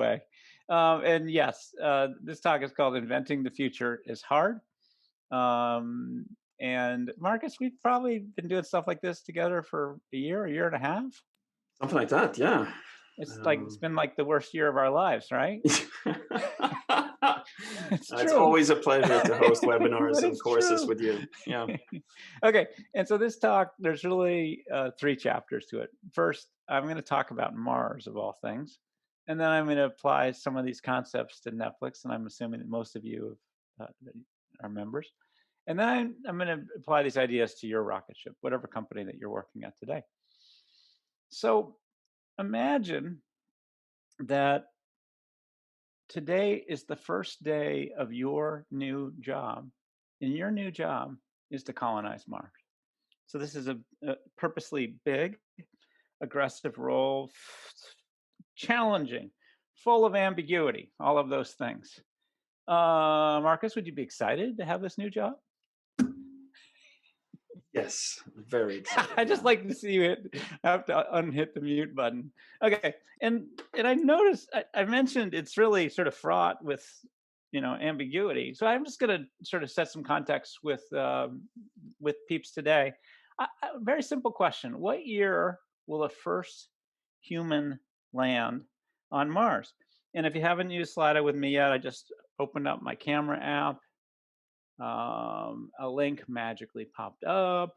way. And yes, this talk is called "Inventing the Future is Hard." Um, and Marcus, we've probably been doing stuff like this together for a year and a half. Something like that, yeah. It's been like the worst year of our lives, right? It's It's true. always a pleasure to host webinars But and it's courses true. with you. Yeah. Okay, and so this talk, there's really three chapters to it. First, I'm going to talk about Mars, of all things, and then I'm going to apply some of these concepts to Netflix, and I'm assuming that most of you are members. And then I'm going to apply these ideas to your rocket ship, whatever company that you're working at today. So imagine that today is the first day of your new job, and your new job is to colonize Mars. So this is a purposely big, aggressive role, challenging, full of ambiguity, all of those things. Marcus, would you be excited to have this new job? Yes, very excited. I just like to see you have to unhit the mute button. Okay, and I noticed I mentioned it's really sort of fraught with ambiguity. So I'm just going to sort of set some context with peeps today. Very simple question: what year will the first human land on Mars? And if you haven't used Slido with me yet, I just opened up my camera app. A link magically popped up,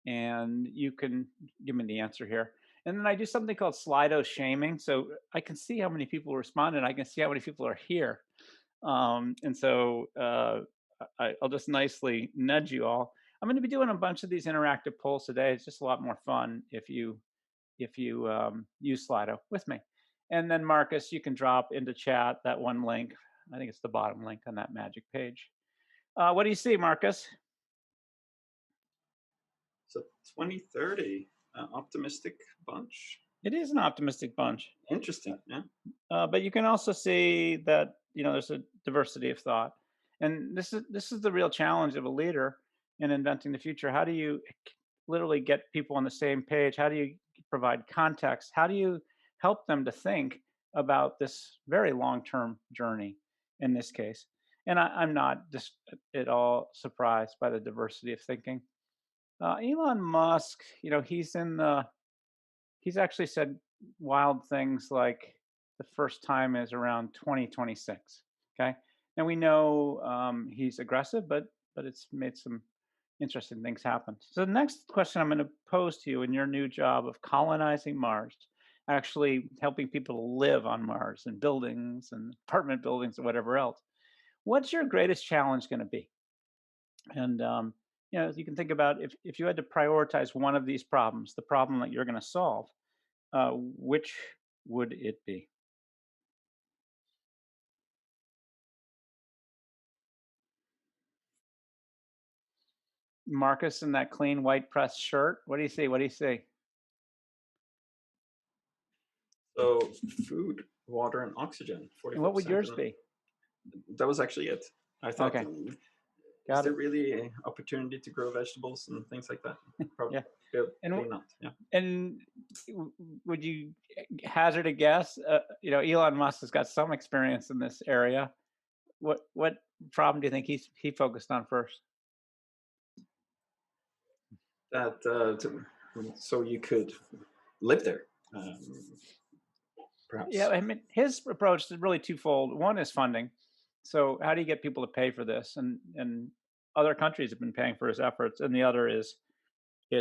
and you can give me the answer here. And then I do something called Slido shaming, so I can see how many people responded. I can see how many people are here, and so I'll just nicely nudge you all. I'm going to be doing a bunch of these interactive polls today. It's just a lot more fun if you use Slido with me. And then Marcus, you can drop into chat that one link. I think it's the bottom link on that magic page. What do you see, Marcus? So 2030, optimistic bunch. It is an optimistic bunch. Interesting, yeah. But you can also see that there's a diversity of thought, and this is the real challenge of a leader in inventing the future. How do you literally get people on the same page? How do you provide context? How do you help them to think about this very long-term journey in this case? And I'm not just at all surprised by the diversity of thinking. Elon Musk, he's actually said wild things like the first time is around 2026. Okay, and we know he's aggressive, but it's made some interesting things happen. So the next question I'm going to pose to you in your new job of colonizing Mars, actually helping people to live on Mars and buildings and apartment buildings and whatever else. What's your greatest challenge going to be? And you can think about if you had to prioritize one of these problems, the problem that you're going to solve, which would it be? Marcus in that clean white pressed shirt. What do you see? What do you see? So food, water, and oxygen. And what would yours be? That was actually it. I thought, Okay. Is there really an opportunity to grow vegetables and things like that? Probably not. Yeah. And would you hazard a guess? Elon Musk has got some experience in this area. What problem do you think he focused on first? That so you could live there, perhaps. Yeah, I mean, his approach is really twofold. One is funding. So how do you get people to pay for this? And other countries have been paying for his efforts. And the other is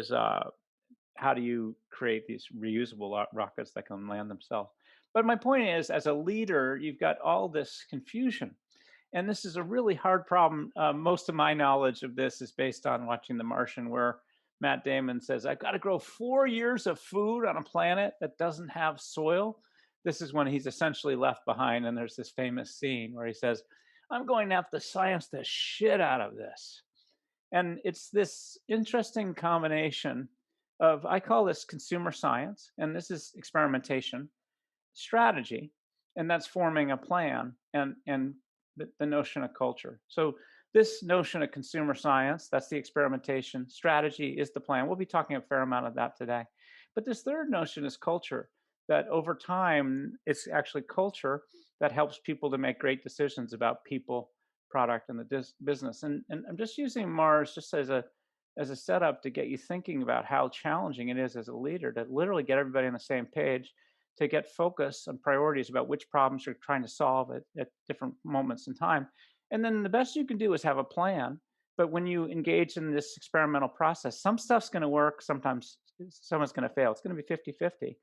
how do you create these reusable rockets that can land themselves? But my point is, as a leader, you've got all this confusion. And this is a really hard problem. Most of my knowledge of this is based on watching The Martian, where Matt Damon says, I've got to grow 4 years of food on a planet that doesn't have soil. This is when he's essentially left behind. And there's this famous scene where he says, I'm going to have to science the shit out of this. And it's this interesting combination of, I call this consumer science, and this is experimentation, strategy, and that's forming a plan, and the notion of culture. So this notion of consumer science, that's the experimentation, strategy is the plan. We'll be talking a fair amount of that today. But this third notion is culture. that over time, it's actually culture that helps people to make great decisions about people, product, and the business. And I'm just using Mars just as a setup to get you thinking about how challenging it is as a leader to literally get everybody on the same page, to get focus on priorities about which problems you're trying to solve at different moments in time. And then the best you can do is have a plan. But when you engage in this experimental process, some stuff's going to work, sometimes someone's going to fail. It's going to be 50-50.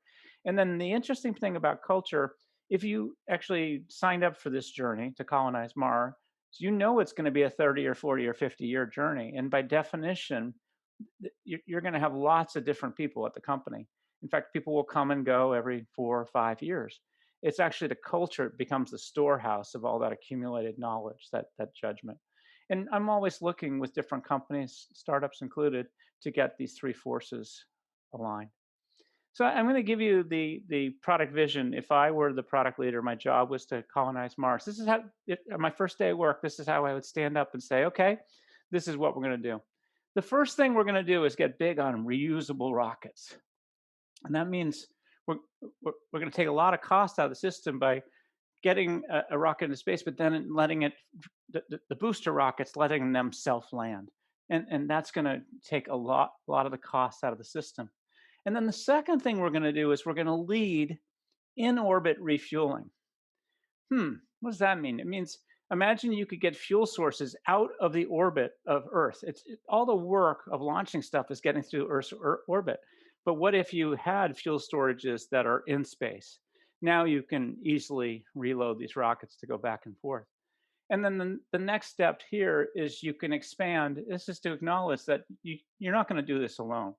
And then the interesting thing about culture, if you actually signed up for this journey to colonize Mars, you know it's going to be a 30 or 40 or 50-year journey. And by definition, you're going to have lots of different people at the company. In fact, people will come and go every 4 or 5 years. It's actually the culture that becomes the storehouse of all that accumulated knowledge, that judgment. And I'm always looking with different companies, startups included, to get these three forces aligned. So I'm going to give you the product vision. If I were the product leader, my job was to colonize Mars. This is how, on my first day at work, this is how I would stand up and say, okay, this is what we're going to do. The first thing we're going to do is get big on reusable rockets. And that means we're going to take a lot of cost out of the system by getting a rocket into space, but then letting it, the booster rockets, letting them self-land. And that's going to take a lot of the costs out of the system. And then the second thing we're going to do is we're going to lead in-orbit refueling. What does that mean? It means, imagine you could get fuel sources out of the orbit of Earth. All the work of launching stuff is getting through Earth's orbit. But what if you had fuel storages that are in space? Now you can easily reload these rockets to go back and forth. And then the next step here is you can expand. This is to acknowledge that you're not going to do this alone.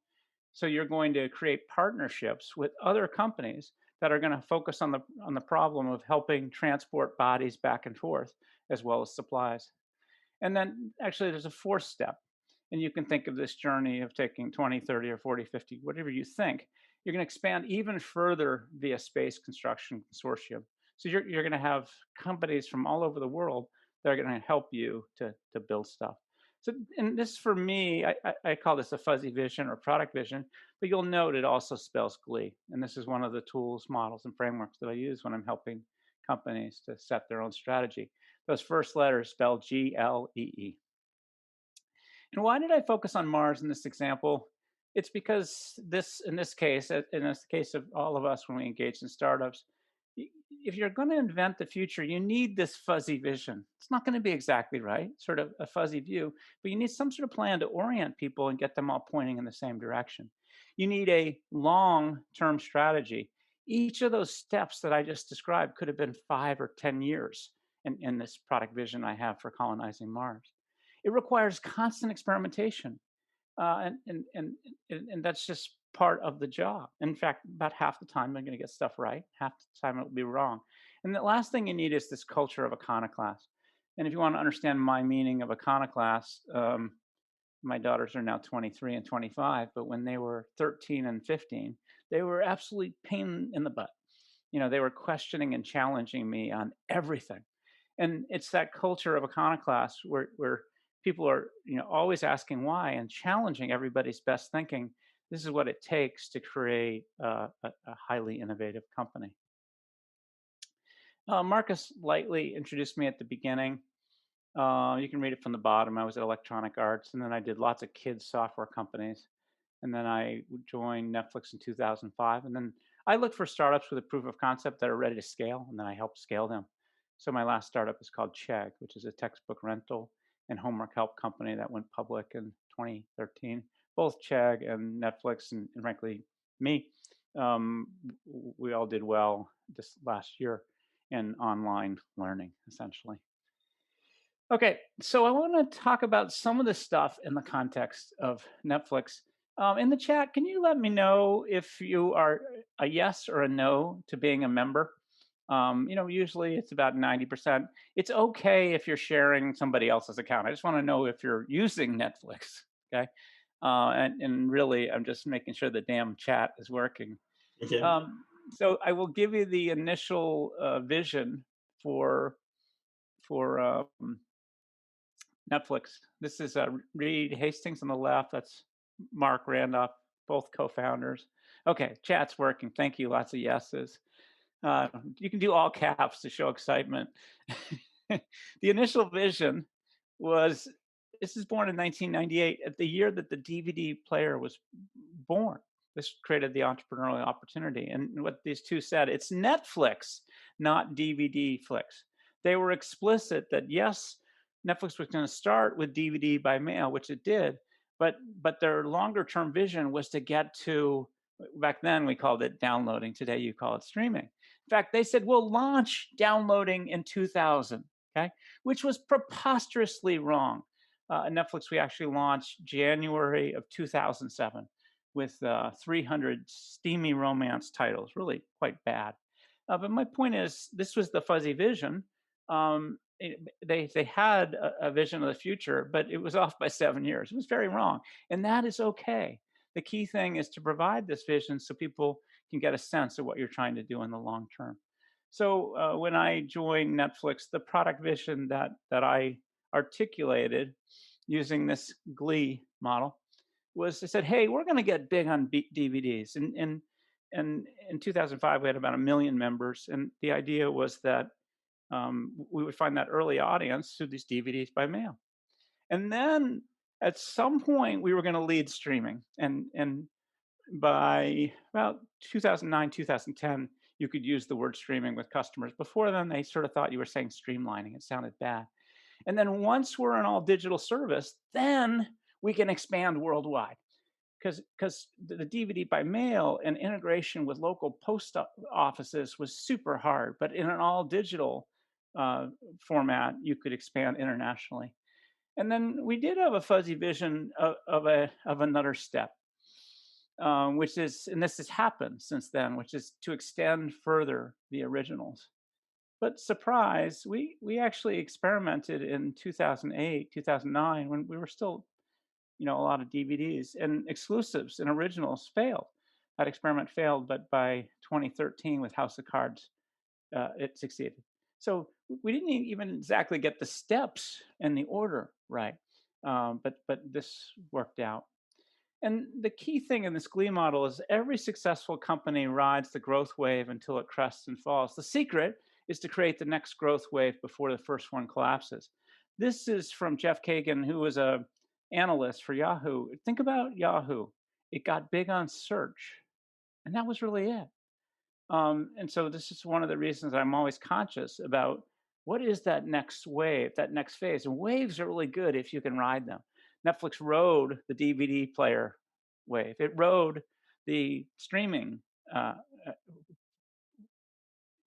So you're going to create partnerships with other companies that are going to focus on the problem of helping transport bodies back and forth, as well as supplies. And then actually there's a fourth step. And you can think of this journey of taking 20, 30, or 40, 50, whatever you think. You're going to expand even further via space construction consortium. So you're going to have companies from all over the world that are going to help you to build stuff. So, and this for me, I call this a fuzzy vision or product vision, but you'll note it also spells GLEe. And this is one of the tools, models, and frameworks that I use when I'm helping companies to set their own strategy. Those first letters spell GLEe. And why did I focus on Mars in this example? It's because in this case, in the case of all of us when we engage in startups, if you're going to invent the future, you need this fuzzy vision. It's not going to be exactly right, sort of a fuzzy view, but you need some sort of plan to orient people and get them all pointing in the same direction. You need a long-term strategy. Each of those steps that I just described could have been 5 or 10 years in this product vision I have for colonizing Mars. It requires constant experimentation. And that's just part of the job. In fact, about half the time I'm going to get stuff right, half the time it will be wrong. And the last thing you need is this culture of iconoclast. And if you want to understand my meaning of iconoclast, my daughters are now 23 and 25, but when they were 13 and 15, they were absolutely pain in the butt. You know, they were questioning and challenging me on everything. And it's that culture of iconoclast where people are, always asking why and challenging everybody's best thinking. This is what it takes to create a highly innovative company. Marcus lightly introduced me at the beginning. You can read it from the bottom. I was at Electronic Arts, and then I did lots of kids software companies. And then I joined Netflix in 2005. And then I look for startups with a proof of concept that are ready to scale, and then I help scale them. So my last startup is called Chegg, which is a textbook rental and homework help company that went public in 2013. Both Chegg and Netflix and frankly me, we all did well this last year in online learning, essentially. Okay, so I want to talk about some of the stuff in the context of Netflix. In the chat, can you let me know if you are a yes or a no to being a member? Usually it's about 90%. It's okay if you're sharing somebody else's account. I just want to know if you're using Netflix, okay? And really, I'm just making sure the damn chat is working. Yeah. So I will give you the initial vision for Netflix. This is Reid Hastings on the left. That's Mark Randolph, both co-founders. Okay, chat's working. Thank you. Lots of yeses. Uh, you can do all caps to show excitement. The initial vision was this is born in 1998, at the year that the DVD player was born. This created the entrepreneurial opportunity. And what these two said, it's Netflix, not DVD flicks. They were explicit that yes, Netflix was going to start with DVD by mail, which it did, but their longer term vision was to get to, back then we called it downloading. Today you call it streaming. In fact, they said we'll launch downloading in 2000, okay, which was preposterously wrong. Netflix, we actually launched January of 2007 with 300 steamy romance titles, really quite bad. But my point is, this was the fuzzy vision. They had a vision of the future, but it was off by 7 years. It was very wrong, and that is okay. The key thing is to provide this vision so people can get a sense of what you're trying to do in the long term. So when I joined Netflix, the product vision that I articulated using this GLEe model was I said, "Hey, we're going to get big on DVDs." And in 2005, we had about 1 million members, and the idea was that we would find that early audience through these DVDs by mail. And then at some point, we were going to lead streaming, and by about 2009, 2010, you could use the word streaming with customers. Before then, they sort of thought you were saying streamlining. It sounded bad. And then once we're an all digital service, then we can expand worldwide. Because the DVD by mail and integration with local post offices was super hard. But in an all digital format, you could expand internationally. And then we did have a fuzzy vision of another step, which is, and this has happened since then, which is to extend further the originals. But surprise, we actually experimented in 2008, 2009, when we were still, a lot of DVDs, and exclusives and originals failed. That experiment failed, but by 2013 with House of Cards, it succeeded. So we didn't even exactly get the steps and the order right, but this worked out. And the key thing in this GLEe model is every successful company rides the growth wave until it crests and falls. The secret is to create the next growth wave before the first one collapses. This is from Jeff Kagan, who was a analyst for Yahoo. Think about Yahoo. It got big on search, and that was really it. And so this is one of the reasons I'm always conscious about what is that next wave, that next phase. And waves are really good if you can ride them. Netflix rode the DVD player wave. It rode the streaming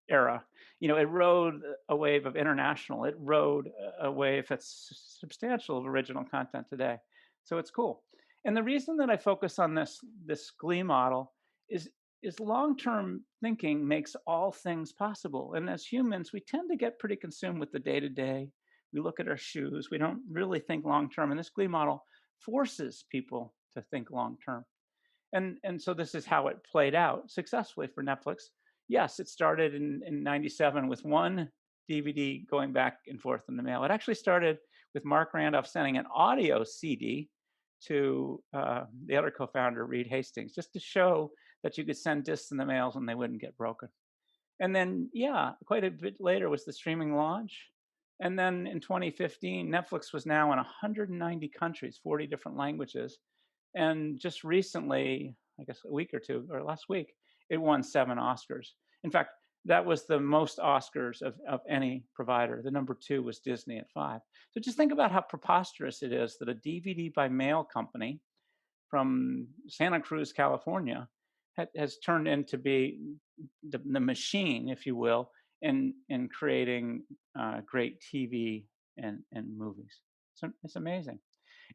era. It rode a wave of international. It rode a wave that's substantial of original content today. So it's cool. And the reason that I focus on this GLEe model is long-term thinking makes all things possible. And as humans, we tend to get pretty consumed with the day-to-day. We look at our shoes. We don't really think long-term. And this GLEe model forces people to think long-term. And so this is how it played out successfully for Netflix. Yes, it started in 97 with one DVD going back and forth in the mail. It actually started with Mark Randolph sending an audio CD to the other co-founder, Reid Hastings, just to show that you could send discs in the mails and they wouldn't get broken. And then, quite a bit later was the streaming launch. And then in 2015, Netflix was now in 190 countries, 40 different languages. And just recently, I guess a week or two, or last week, it won 7 Oscars. In fact, that was the most Oscars of any provider. The number 2 was Disney at 5. So just think about how preposterous it is that a DVD by mail company from Santa Cruz, California, has turned into be the machine, if you will, in creating great TV and movies. So it's amazing.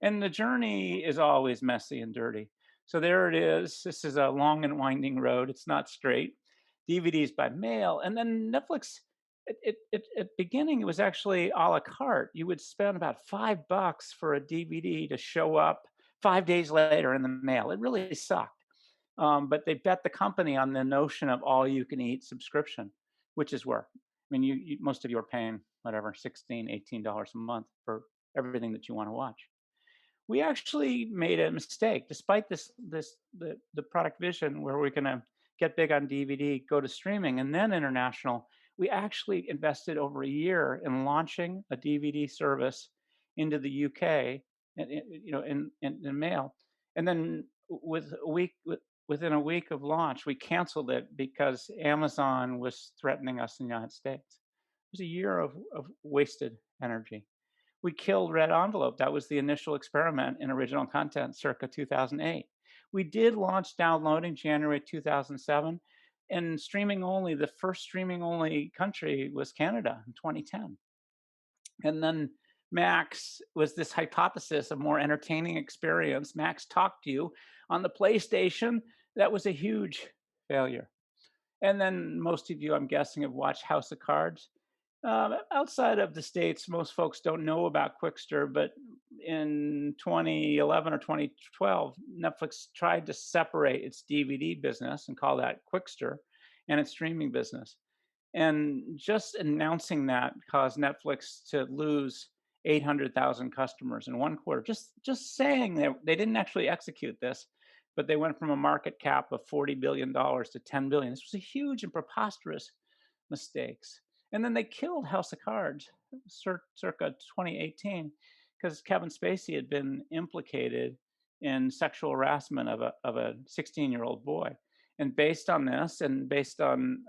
And the journey is always messy and dirty. So there it is. This is a long and winding road. It's not straight. DVDs by mail. And then Netflix, at beginning, it was actually a la carte. You would spend about $5 for a DVD to show up 5 days later in the mail. It really sucked. But they bet the company on the notion of all you can eat subscription, which is work. I mean, most of you are paying whatever, $16, $18 a month for everything that you want to watch. we actually made a mistake. Despite the product vision where we're going to get big on DVD, go to streaming, and then international, we actually invested over a year in launching a DVD service into the UK, and in mail, and then within a week of launch, we canceled it because Amazon was threatening us in the United States. It was a year of wasted energy. We killed Red Envelope. That was the initial experiment in original content circa 2008. We did launch downloading January 2007, and streaming only, the first streaming only country was Canada in 2010. And then Max was this hypothesis of more entertaining experience. Max talked to you on the PlayStation. That was a huge failure. And then most of you, I'm guessing, have watched House of Cards. Outside of the States, most folks don't know about Quickster, but in 2011 or 2012, Netflix tried to separate its DVD business and call that Quickster and its streaming business. And just announcing that caused Netflix to lose 800,000 customers in one quarter. Just saying that they didn't actually execute this, but they went from a market cap of $40 billion to 10 billion. This was a huge and preposterous mistakes. And then they killed House of Cards circa 2018 because Kevin Spacey had been implicated in sexual harassment of a 16-year-old boy. And based on this, and based on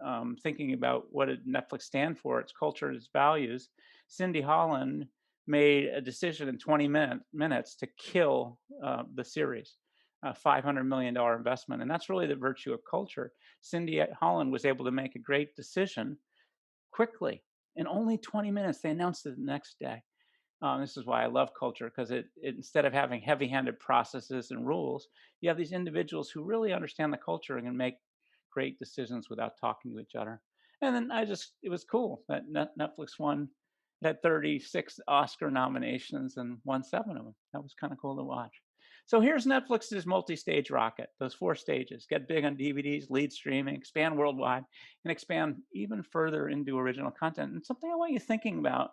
thinking about what did Netflix stand for, its culture, its values, Cindy Holland made a decision in 20 minutes to kill the series, a $500 million investment. And that's really the virtue of culture. Cindy Holland was able to make a great decision quickly. In only 20 minutes, they announced it the next day. This is why I love culture, because it instead of having heavy-handed processes and rules, you have these individuals who really understand the culture and can make great decisions without talking to each other. And then it was cool that Netflix won. It had 36 Oscar nominations and won 7 of them. That was kind of cool to watch. So here's Netflix's multi-stage rocket, those 4 stages: get big on DVDs, lead streaming, expand worldwide, and expand even further into original content. And something I want you thinking about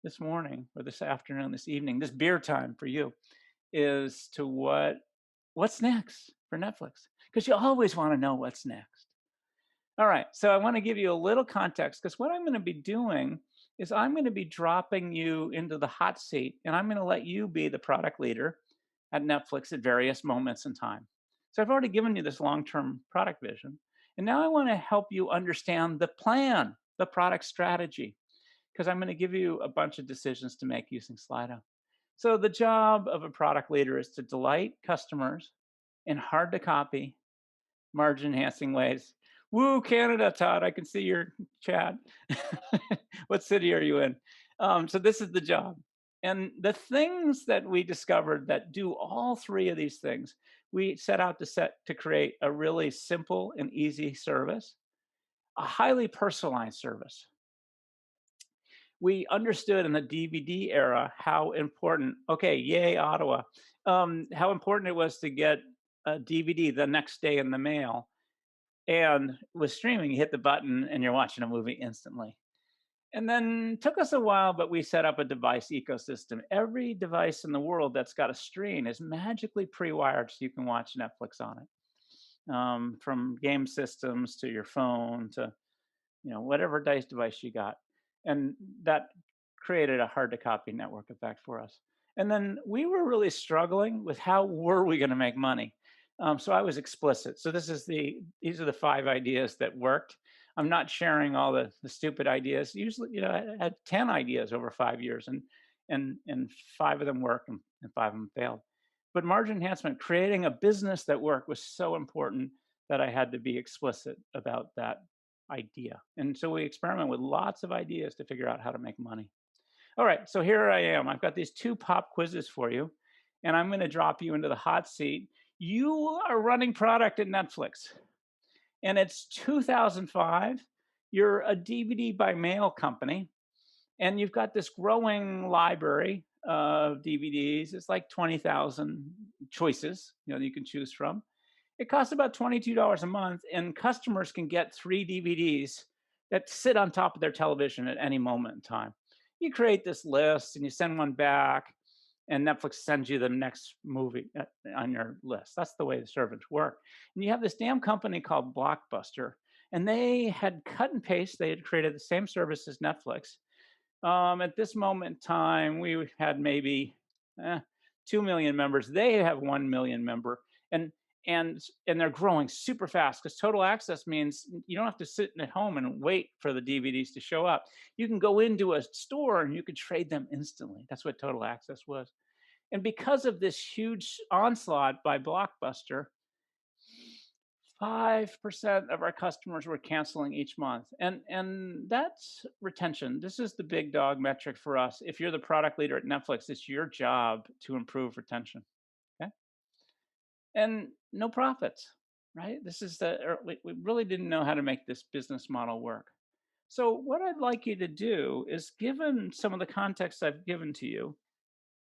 this morning or this afternoon, this evening, this beer time for you, is to what's next for Netflix? Because you always want to know what's next. All right, so I want to give you a little context, because what I'm going to be doing is I'm going to be dropping you into the hot seat, and I'm going to let you be the product leader at Netflix at various moments in time. So I've already given you this long-term product vision, and now I want to help you understand the plan, the product strategy, because I'm going to give you a bunch of decisions to make using Slido. So the job of a product leader is to delight customers in hard to copy, margin enhancing ways. Woo, Canada, Todd, I can see your chat. What city are you in? So this is the job. And the things that we discovered that do all 3 of these things, we set out to create a really simple and easy service, a highly personalized service. We understood in the DVD era how important, okay, yay, Ottawa, how important it was to get a DVD the next day in the mail. And with streaming, you hit the button and you're watching a movie instantly. And then took us a while, but we set up a device ecosystem. Every device in the world that's got a screen is magically pre-wired so you can watch Netflix on it. From game systems to your phone to whatever device you got. And that created a hard to copy network effect for us. And then we were really struggling with how were we going to make money. So I was explicit. So these are the 5 ideas that worked. I'm not sharing all the stupid ideas. Usually, I had 10 ideas over 5 years, and 5 of them worked and 5 of them failed. But margin enhancement, creating a business that worked, was so important that I had to be explicit about that idea. And so we experiment with lots of ideas to figure out how to make money. All right, so here I am. I've got these 2 pop quizzes for you, and I'm going to drop you into the hot seat. You are running product at Netflix, and it's 2005. You're a DVD by mail company, and you've got this growing library of DVDs. It's like 20,000 choices you can choose from. It costs about $22 a month, and customers can get 3 DVDs that sit on top of their television at any moment in time. You create this list and you send one back, and Netflix sends you the next movie on your list. That's the way the servers work. And you have this damn company called Blockbuster, and they had cut and paste. They had created the same service as Netflix. At this moment in time, we had maybe 2 million members. They have 1 million member, and and they're growing super fast because total access means you don't have to sit at home and wait for the DVDs to show up. You can go into a store and you can trade them instantly. That's what total access was. And because of this huge onslaught by Blockbuster, 5% of our customers were canceling each month. And that's retention. This is the big dog metric for us. If you're the product leader at Netflix, it's your job to improve retention. Okay. And no profits, right? This is we really didn't know how to make this business model work. So what I'd like you to do is, given some of the context I've given to you,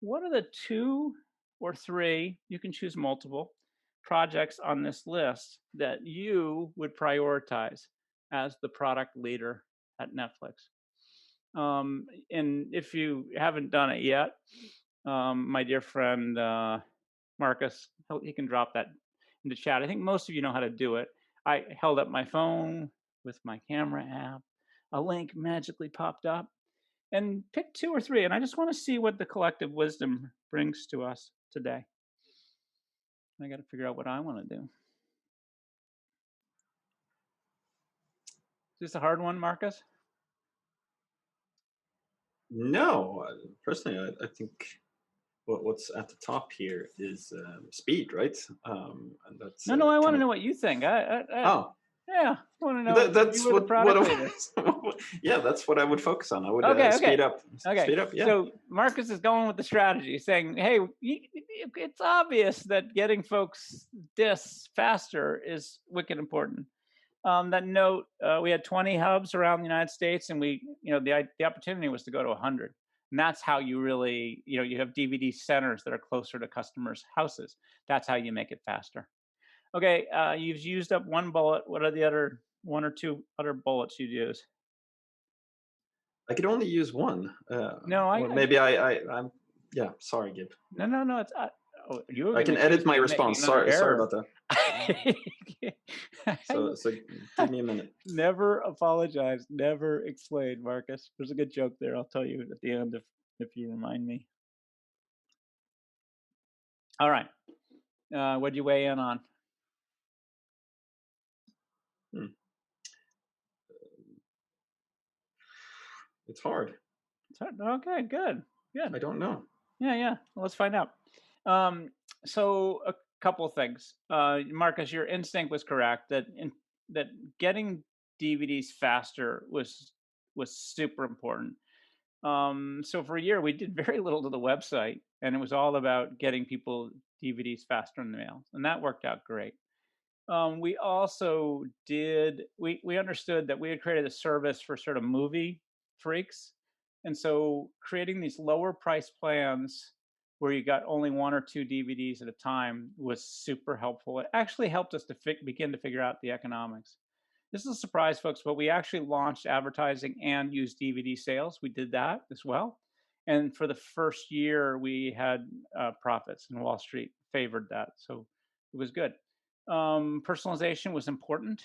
what are the 2 or 3, you can choose multiple, projects on this list that you would prioritize as the product leader at Netflix? And if you haven't done it yet, my dear friend Marcus, he can drop that into chat. I think most of you know how to do it. I held up my phone with my camera app. A link magically popped up, and pick 2 or 3. And I just want to see what the collective wisdom brings to us today. I got to figure out what I want to do. Is this a hard one, Marcus? No, personally, I think what's at the top here is speed, right? And that's no. I want to know what you think. Oh, yeah, I want to know. That's you were the product leader. Yeah, that's what I would focus on. I would speed up. Okay, speed up. Yeah. So Marcus is going with the strategy, saying, "Hey, it's obvious that getting folks discs faster is wicked important." That note, we had 20 hubs around the United States, and the opportunity was to go to 100. And that's how you really, you have DVD centers that are closer to customers' houses. That's how you make it faster. Okay, you've used up 1 bullet. What are the other 1 or 2 other bullets you'd use? I could only use 1. No, maybe I'm. Yeah, sorry, Gib. No. It's I can edit my response. Sorry about that. So give me a minute. Never apologize. Never explain, Marcus. There's a good joke there. I'll tell you at the end if you remind me. All right. What'd you weigh in on? It's hard. It's hard. Okay, good. I don't know. Yeah. Well, let's find out. So a couple of things. Marcus, your instinct was correct that getting DVDs faster was super important. So for a year, we did very little to the website, and it was all about getting people DVDs faster in the mail, and that worked out great. We also we understood that we had created a service for sort of movie freaks, and so creating these lower price plans where you got only 1 or 2 DVDs at a time was super helpful. It actually helped us to begin to figure out the economics. This is a surprise, folks, but we actually launched advertising and used DVD sales. We did that as well. And for the first year, we had profits, and Wall Street favored that. So it was good. Personalization was important.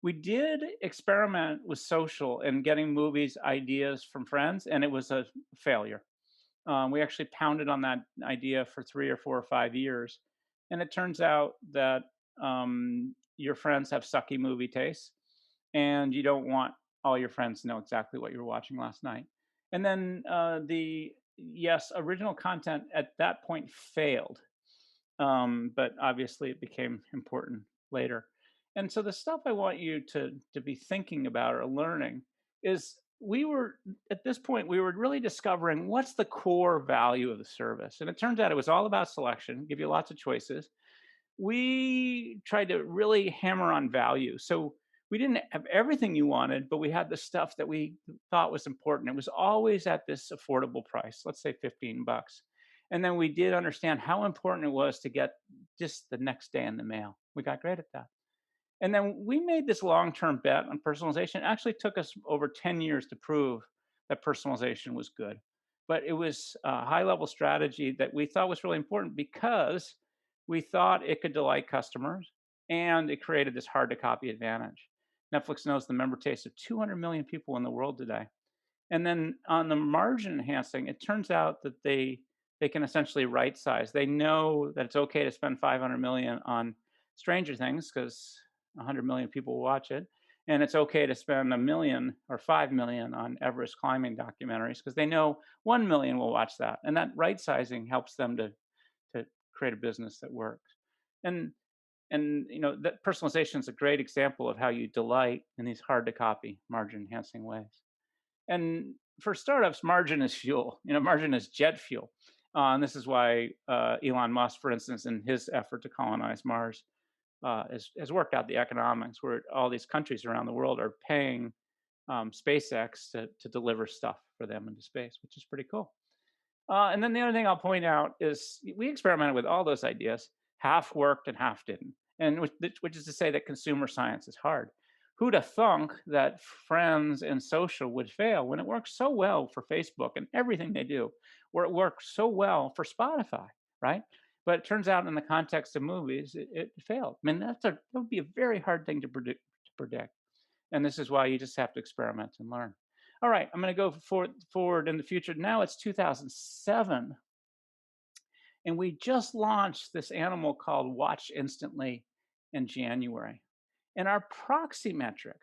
We did experiment with social and getting movies ideas from friends, and it was a failure. We actually pounded on that idea for 3 or 4 or 5 years. And it turns out that your friends have sucky movie tastes, and you don't want all your friends to know exactly what you were watching last night. And then original content at that point failed. But obviously it became important later. And so the stuff I want you to be thinking about or learning is, at this point, we were really discovering what's the core value of the service. And it turns out it was all about selection, give you lots of choices. We tried to really hammer on value. So we didn't have everything you wanted, but we had the stuff that we thought was important. It was always at this affordable price, let's say $15. And then we did understand how important it was to get just the next day in the mail. We got great at that. And then we made this long-term bet on personalization. It actually took us over 10 years to prove that personalization was good. but it was a high level strategy that we thought was really important because we thought it could delight customers and it created this hard to copy advantage. Netflix knows the member taste of 200 million people in the world today. And then on the margin enhancing, it turns out that they can essentially right size. They know that it's okay to spend 500 million on Stranger Things because 100 million people will watch it, and it's okay to spend a million or 5 million on Everest climbing documentaries because they know 1 million will watch that, and that right sizing helps them to create a business that works. And that personalization is a great example of how you delight in these hard to copy margin enhancing ways. And for startups, margin is fuel. Margin is jet fuel. And this is why Elon Musk, for instance, in his effort to colonize Mars, has worked out the economics where all these countries around the world are paying SpaceX to deliver stuff for them into space, which is pretty cool. And then the other thing I'll point out is we experimented with all those ideas. Half worked and half didn't. And which is to say that consumer science is hard. Who'd have thunk that friends and social would fail when it works so well for Facebook and everything they do, where it works so well for Spotify, right? But it turns out in the context of movies, it failed. I mean, that would be a very hard thing to predict. And this is why you just have to experiment and learn. All right, I'm going to go forward in the future. Now it's 2007, and we just launched this animal called Watch Instantly in January. And our proxy metric,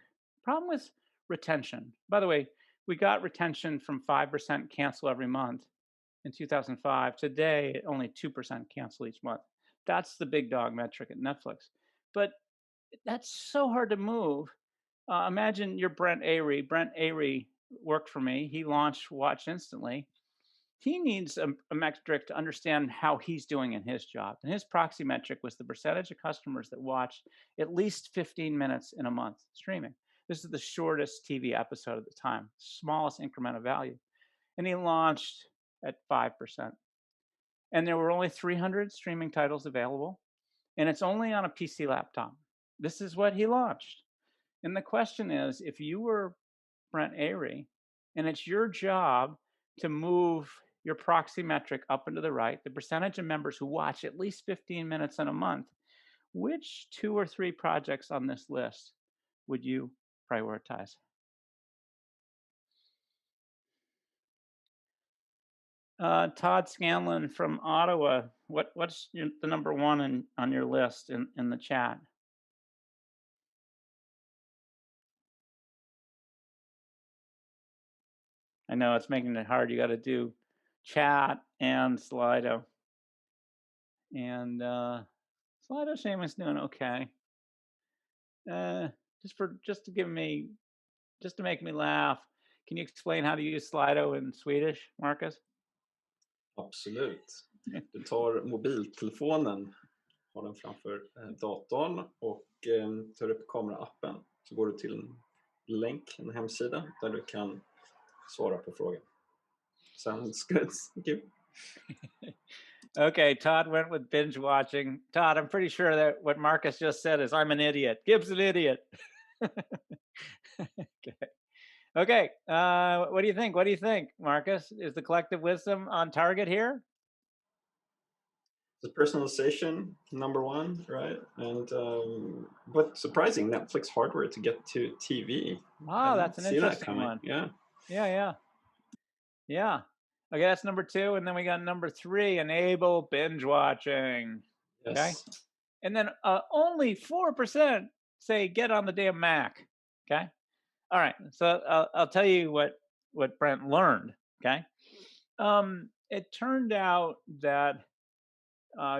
problem with retention, by the way, we got retention from 5% cancel every month in 2005. Today, only 2% cancel each month. That's the big dog metric at Netflix. But that's so hard to move. Imagine you're Brent Avery. Brent Avery worked for me. He launched Watch Instantly. He needs a metric to understand how he's doing in his job. And his proxy metric was the percentage of customers that watched at least 15 minutes in a month streaming. This is the shortest TV episode at the time, smallest increment of value. And he launched at 5%. And there were only 300 streaming titles available. And it's only on a PC laptop. This is what he launched. And the question is, if you were Brent Avery and it's your job to move your proxy metric up and to the right, the percentage of members who watch at least 15 minutes in a month, which 2 or 3 projects on this list would you prioritize? Todd Scanlon from Ottawa, what's the number one on your list in the chat? I know it's making it hard. You got to do chat and Slido. And Slido Shaman's doing okay. Just to make me laugh. Can you explain how to use Slido in Swedish, Marcus? Absolut. Du tar mobiltelefonen, har den framför datorn och tar upp kameraappen. Så går du till en länk, en hemsida där du kan svara på frågan. Sounds good. Thank you. Okay, Todd went with binge watching. Todd, I'm pretty sure that what Marcus just said is I'm an idiot. Gibbs an idiot. Okay. What do you think? What do you think, Marcus? Is the collective wisdom on target here? The personalization, number one, right? And but surprising, Netflix hardware to get to TV. Wow, that's an interesting one. Yeah. Okay, that's number 2, and then we got number 3, enable binge watching. Yes. Okay, and then only 4% say get on the damn Mac. Okay, all right. So I'll tell you what Brent learned. Okay, it turned out that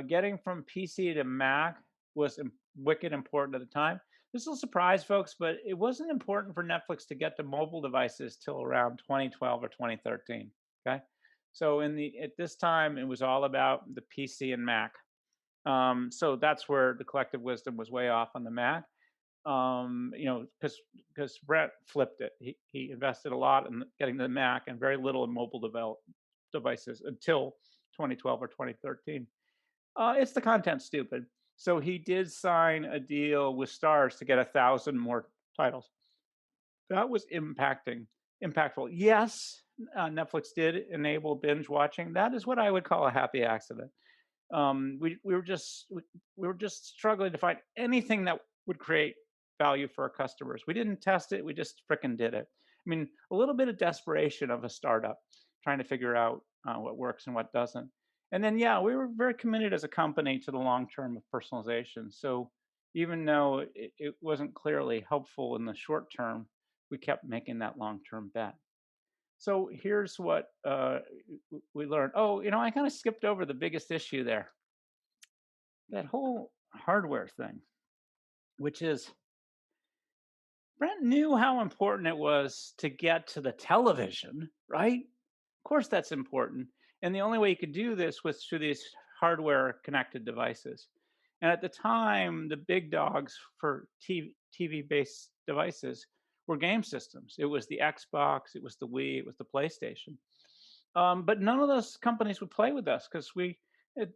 getting from PC to Mac was wicked important at the time. This will surprise folks, but it wasn't important for Netflix to get to mobile devices till around 2012 or 2013. Okay, so at this time it was all about the PC and Mac. So that's where the collective wisdom was way off on the Mac. Because Brent flipped it. He invested a lot in getting the Mac and very little in mobile devices until 2012 or 2013. It's the content stupid. So he did sign a deal with Stars to get 1,000 more titles. That was impacting impactful. Yes, Netflix did enable binge watching. That is what I would call a happy accident. We were just struggling to find anything that would create value for our customers. We didn't test it. We just fricking did it. I mean, a little bit of desperation of a startup trying to figure out what works and what doesn't. And then, yeah, we were very committed as a company to the long term of personalization. So even though it wasn't clearly helpful in the short term, we kept making that long term bet. So here's what we learned. Oh, I kind of skipped over the biggest issue there, that whole hardware thing, which is Brent knew how important it was to get to the television, right? Of course, that's important. And the only way you could do this was through these hardware connected devices. And at the time, the big dogs for TV based devices were game systems. It was the Xbox, it was the Wii, it was the PlayStation. But none of those companies would play with us because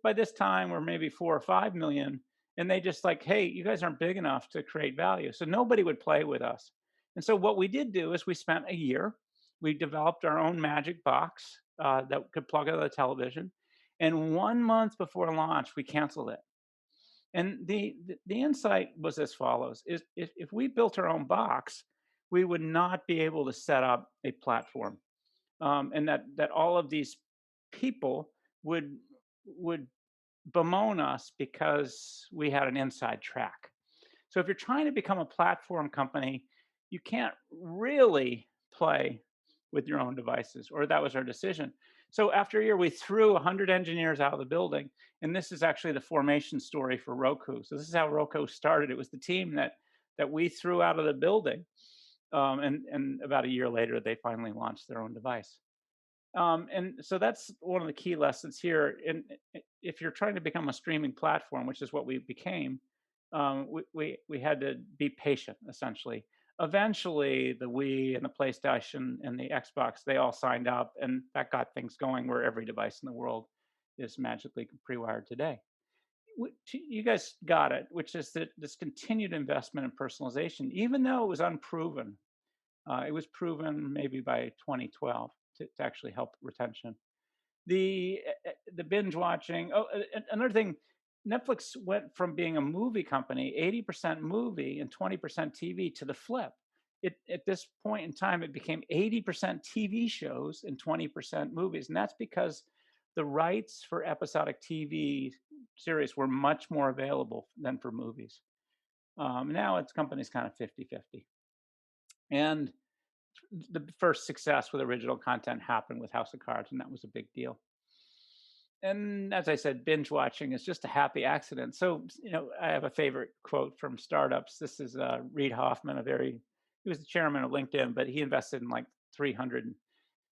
by this time, we're maybe 4 or 5 million, and they just like, hey, you guys aren't big enough to create value. So nobody would play with us. And so what we did do is we spent a year, we developed our own magic box that could plug into the television. And 1 month before launch, we canceled it. And the insight was as follows: is if we built our own box, we would not be able to set up a platform, and that all of these people would bemoan us because we had an inside track. So if you're trying to become a platform company, you can't really play with your own devices, or that was our decision. So after a year, we threw 100 engineers out of the building, and this is actually the formation story for Roku. So this is how Roku started. It was the team that we threw out of the building, and about a year later, they finally launched their own device. And so that's one of the key lessons here. And if you're trying to become a streaming platform, which is what we became, we had to be patient, essentially. Eventually, the Wii and the PlayStation and the Xbox, they all signed up, and that got things going where every device in the world is magically pre-wired today. You guys got it, which is that this continued investment in personalization, even though it was unproven, it was proven maybe by 2012 to actually help retention. The binge watching. Oh, another thing, Netflix went from being a movie company, 80% movie and 20% TV, to the flip. At this point in time, it became 80% TV shows and 20% movies, and that's because the rights for episodic TV series were much more available than for movies. Now it's companies kind of 50-50. And the first success with original content happened with House of Cards, and that was a big deal. And as I said, binge watching is just a happy accident. So, I have a favorite quote from startups. This is Reid Hoffman, he was the chairman of LinkedIn, but he invested in like 300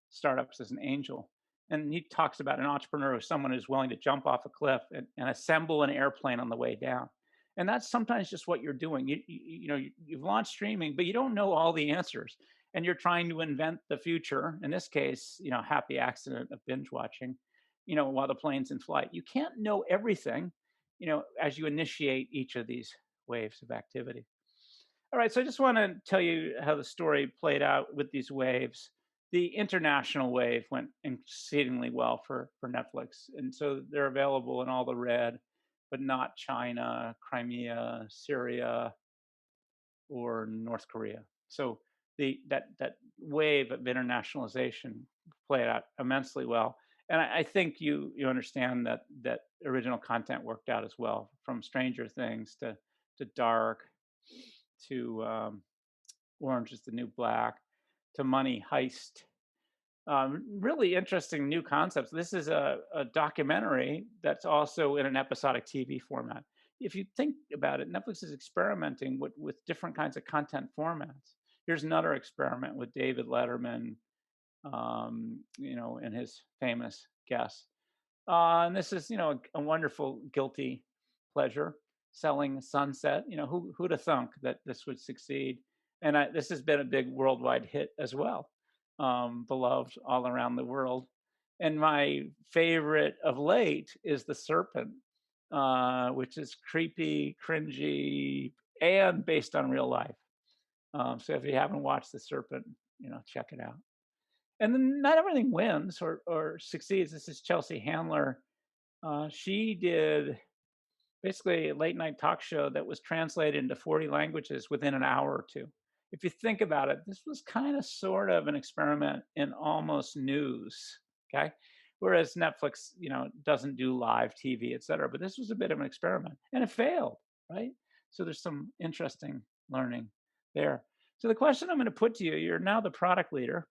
startups as an angel. And he talks about an entrepreneur as someone who's willing to jump off a cliff and assemble an airplane on the way down. And that's sometimes just what you're doing. You've launched streaming, but you don't know all the answers, and you're trying to invent the future. In this case, happy accident of binge watching, while the plane's in flight. You can't know everything, as you initiate each of these waves of activity. All right, so I just want to tell you how the story played out with these waves. The international wave went exceedingly well for Netflix, and so they're available in all the red, but not China, Crimea, Syria, or North Korea. So that wave of internationalization played out immensely well, and I think you understand that original content worked out as well, from Stranger Things to Dark to Orange is the New Black to Money Heist. Really interesting new concepts. This is a documentary that's also in an episodic TV format. If you think about it, Netflix is experimenting with different kinds of content formats. Here's another experiment with David Letterman, and his famous guests. And this is, a wonderful guilty pleasure, selling Sunset. Who'd have thunk that this would succeed? And this has been a big worldwide hit as well, beloved all around the world. And my favorite of late is The Serpent, which is creepy, cringy, and based on real life. So if you haven't watched The Serpent, check it out. And then not everything wins or succeeds. This is Chelsea Handler. She did basically a late night talk show that was translated into 40 languages within an hour or two. If you think about it, this was kind of sort of an experiment in almost news. Okay. Whereas Netflix, doesn't do live TV, et cetera. But this was a bit of an experiment and it failed, right? So there's some interesting learning there. So the question I'm going to put to you, you're now the product leader.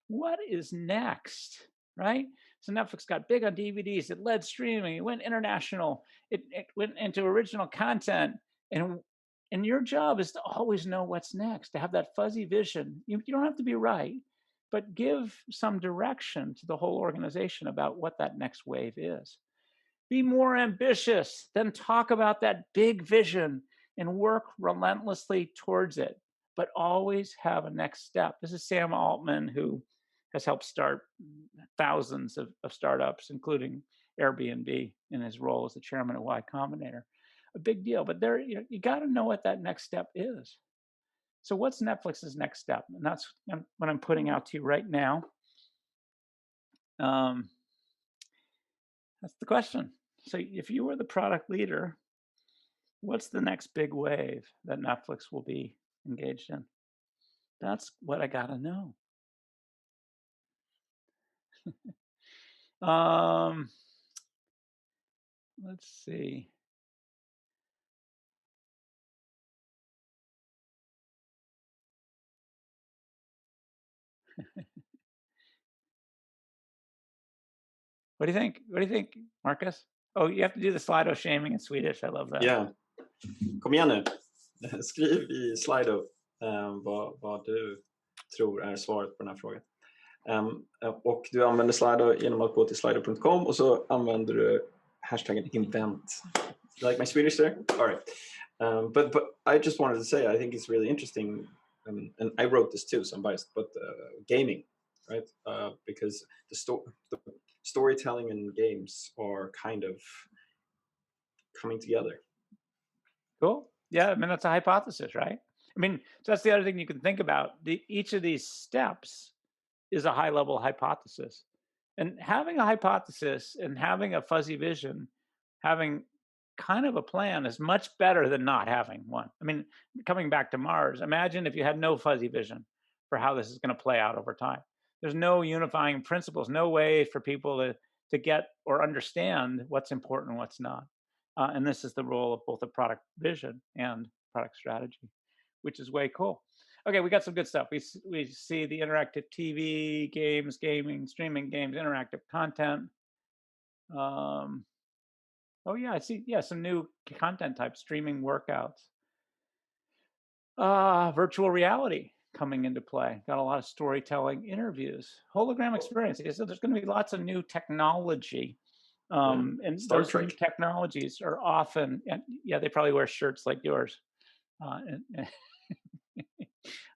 What is next? Right? So Netflix got big on DVDs. It led streaming. It went international. It went into original content. And your job is to always know what's next, to have that fuzzy vision. You don't have to be right, but give some direction to the whole organization about what that next wave is. Be more ambitious, then talk about that big vision and work relentlessly towards it, but always have a next step. This is Sam Altman, who has helped start thousands of startups, including Airbnb in his role as the chairman of Y Combinator. A big deal, but there you got to know what that next step is. So what's Netflix's next step? And that's what I'm putting out to you right now. That's the question. So if you were the product leader, what's the next big wave that Netflix will be engaged in? That's what I got to know. Let's see. What do you think? What do you think, Marcus? Oh, you have to do the Slido shaming in Swedish. I love that. Ja, kom igen nu. Skriv i Slido vad du tror är svaret på den här frågan. Och du använder Slido genom att gå till slido.com och så använder du hashtaggen invent. You like my Swedish there? All right. But I just wanted to say I think it's really interesting, and I wrote this too, so I'm biased, but gaming, right? Because the storytelling and games are kind of coming together. Cool. Yeah, I mean, that's a hypothesis, right? I mean, so that's the other thing you can think about. Each of these steps is a high-level hypothesis. And having a hypothesis and having a fuzzy vision, having kind of a plan is much better than not having one. I mean, coming back to Mars, imagine if you had no fuzzy vision for how this is going to play out over time. There's no unifying principles, no way for people to get or understand what's important and what's not. And this is the role of both the product vision and product strategy, which is way cool. Okay, we got some good stuff. We see the interactive TV, games, gaming, streaming games, interactive content. Oh yeah, I see. Yeah, some new content types, streaming workouts. Virtual reality coming into play. Got a lot of storytelling, interviews, hologram experiences. So there's going to be lots of new technology. And Star those Trek. new technologies are often, yeah, they probably wear shirts like yours.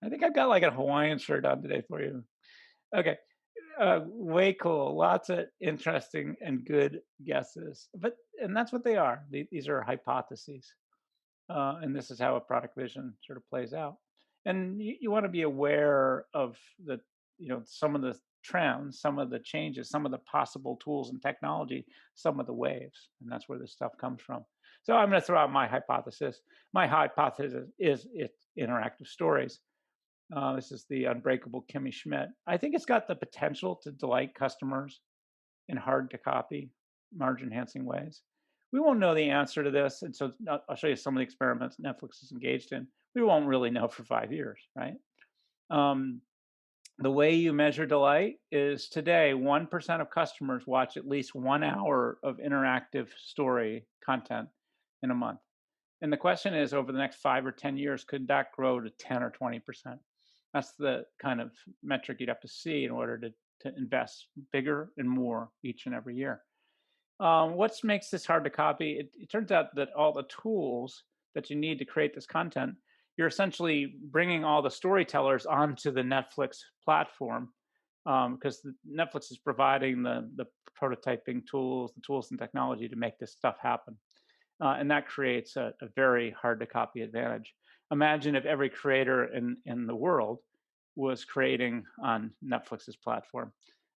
I think I've got like a Hawaiian shirt on today for you. Okay. Way cool. Lots of interesting and good guesses. And that's what they are. These are hypotheses. And this is how a product vision sort of plays out. And you want to be aware of some of the trends, some of the changes, some of the possible tools and technology, some of the waves. And that's where this stuff comes from. So I'm going to throw out my hypothesis. My hypothesis is it's interactive stories. This is the unbreakable Kimmy Schmidt. I think it's got the potential to delight customers in hard to copy, margin enhancing ways. We won't know the answer to this. And so I'll show you some of the experiments Netflix is engaged in. We won't really know for 5 years, right? The way you measure delight is today, 1% of customers watch at least 1 hour of interactive story content in a month. And the question is, over the next 5 or 10 years, could that grow to 10 or 20%? That's the kind of metric you'd have to see in order to invest bigger and more each and every year. What makes this hard to copy? It turns out that all the tools that you need to create this content, you're essentially bringing all the storytellers onto the Netflix platform, because Netflix is providing the prototyping tools, the tools and technology to make this stuff happen. And that creates a very hard to copy advantage. Imagine if every creator in the world was creating on Netflix's platform.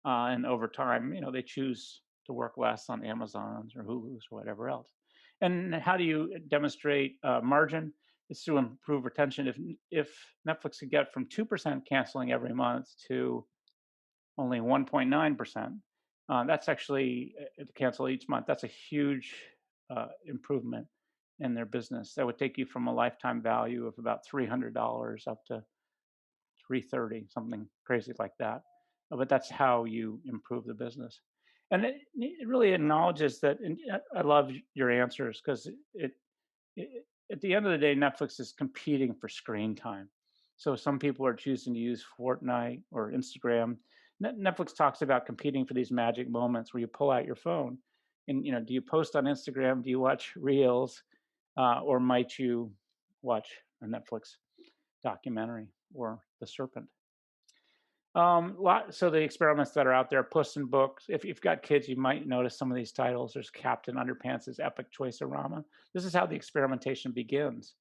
And over time, they choose to work less on Amazon's or Hulu's or whatever else. And how do you demonstrate margin? It's to improve retention. If Netflix could get from 2% canceling every month to only 1.9%, that's actually to cancel each month. That's a huge improvement in their business. That would take you from a lifetime value of about $300 up to 330, something crazy like that. But that's how you improve the business. And it really acknowledges that. And I love your answers because it, at the end of the day, Netflix is competing for screen time. So some people are choosing to use Fortnite or Instagram. Netflix talks about competing for these magic moments where you pull out your phone and, do you post on Instagram? Do you watch Reels? Or might you watch a Netflix documentary or The Serpent? So the experiments that are out there, Puss in Books. If you've got kids, you might notice some of these titles. There's Captain Underpants' Epic Choice-O-Rama. This is how the experimentation begins.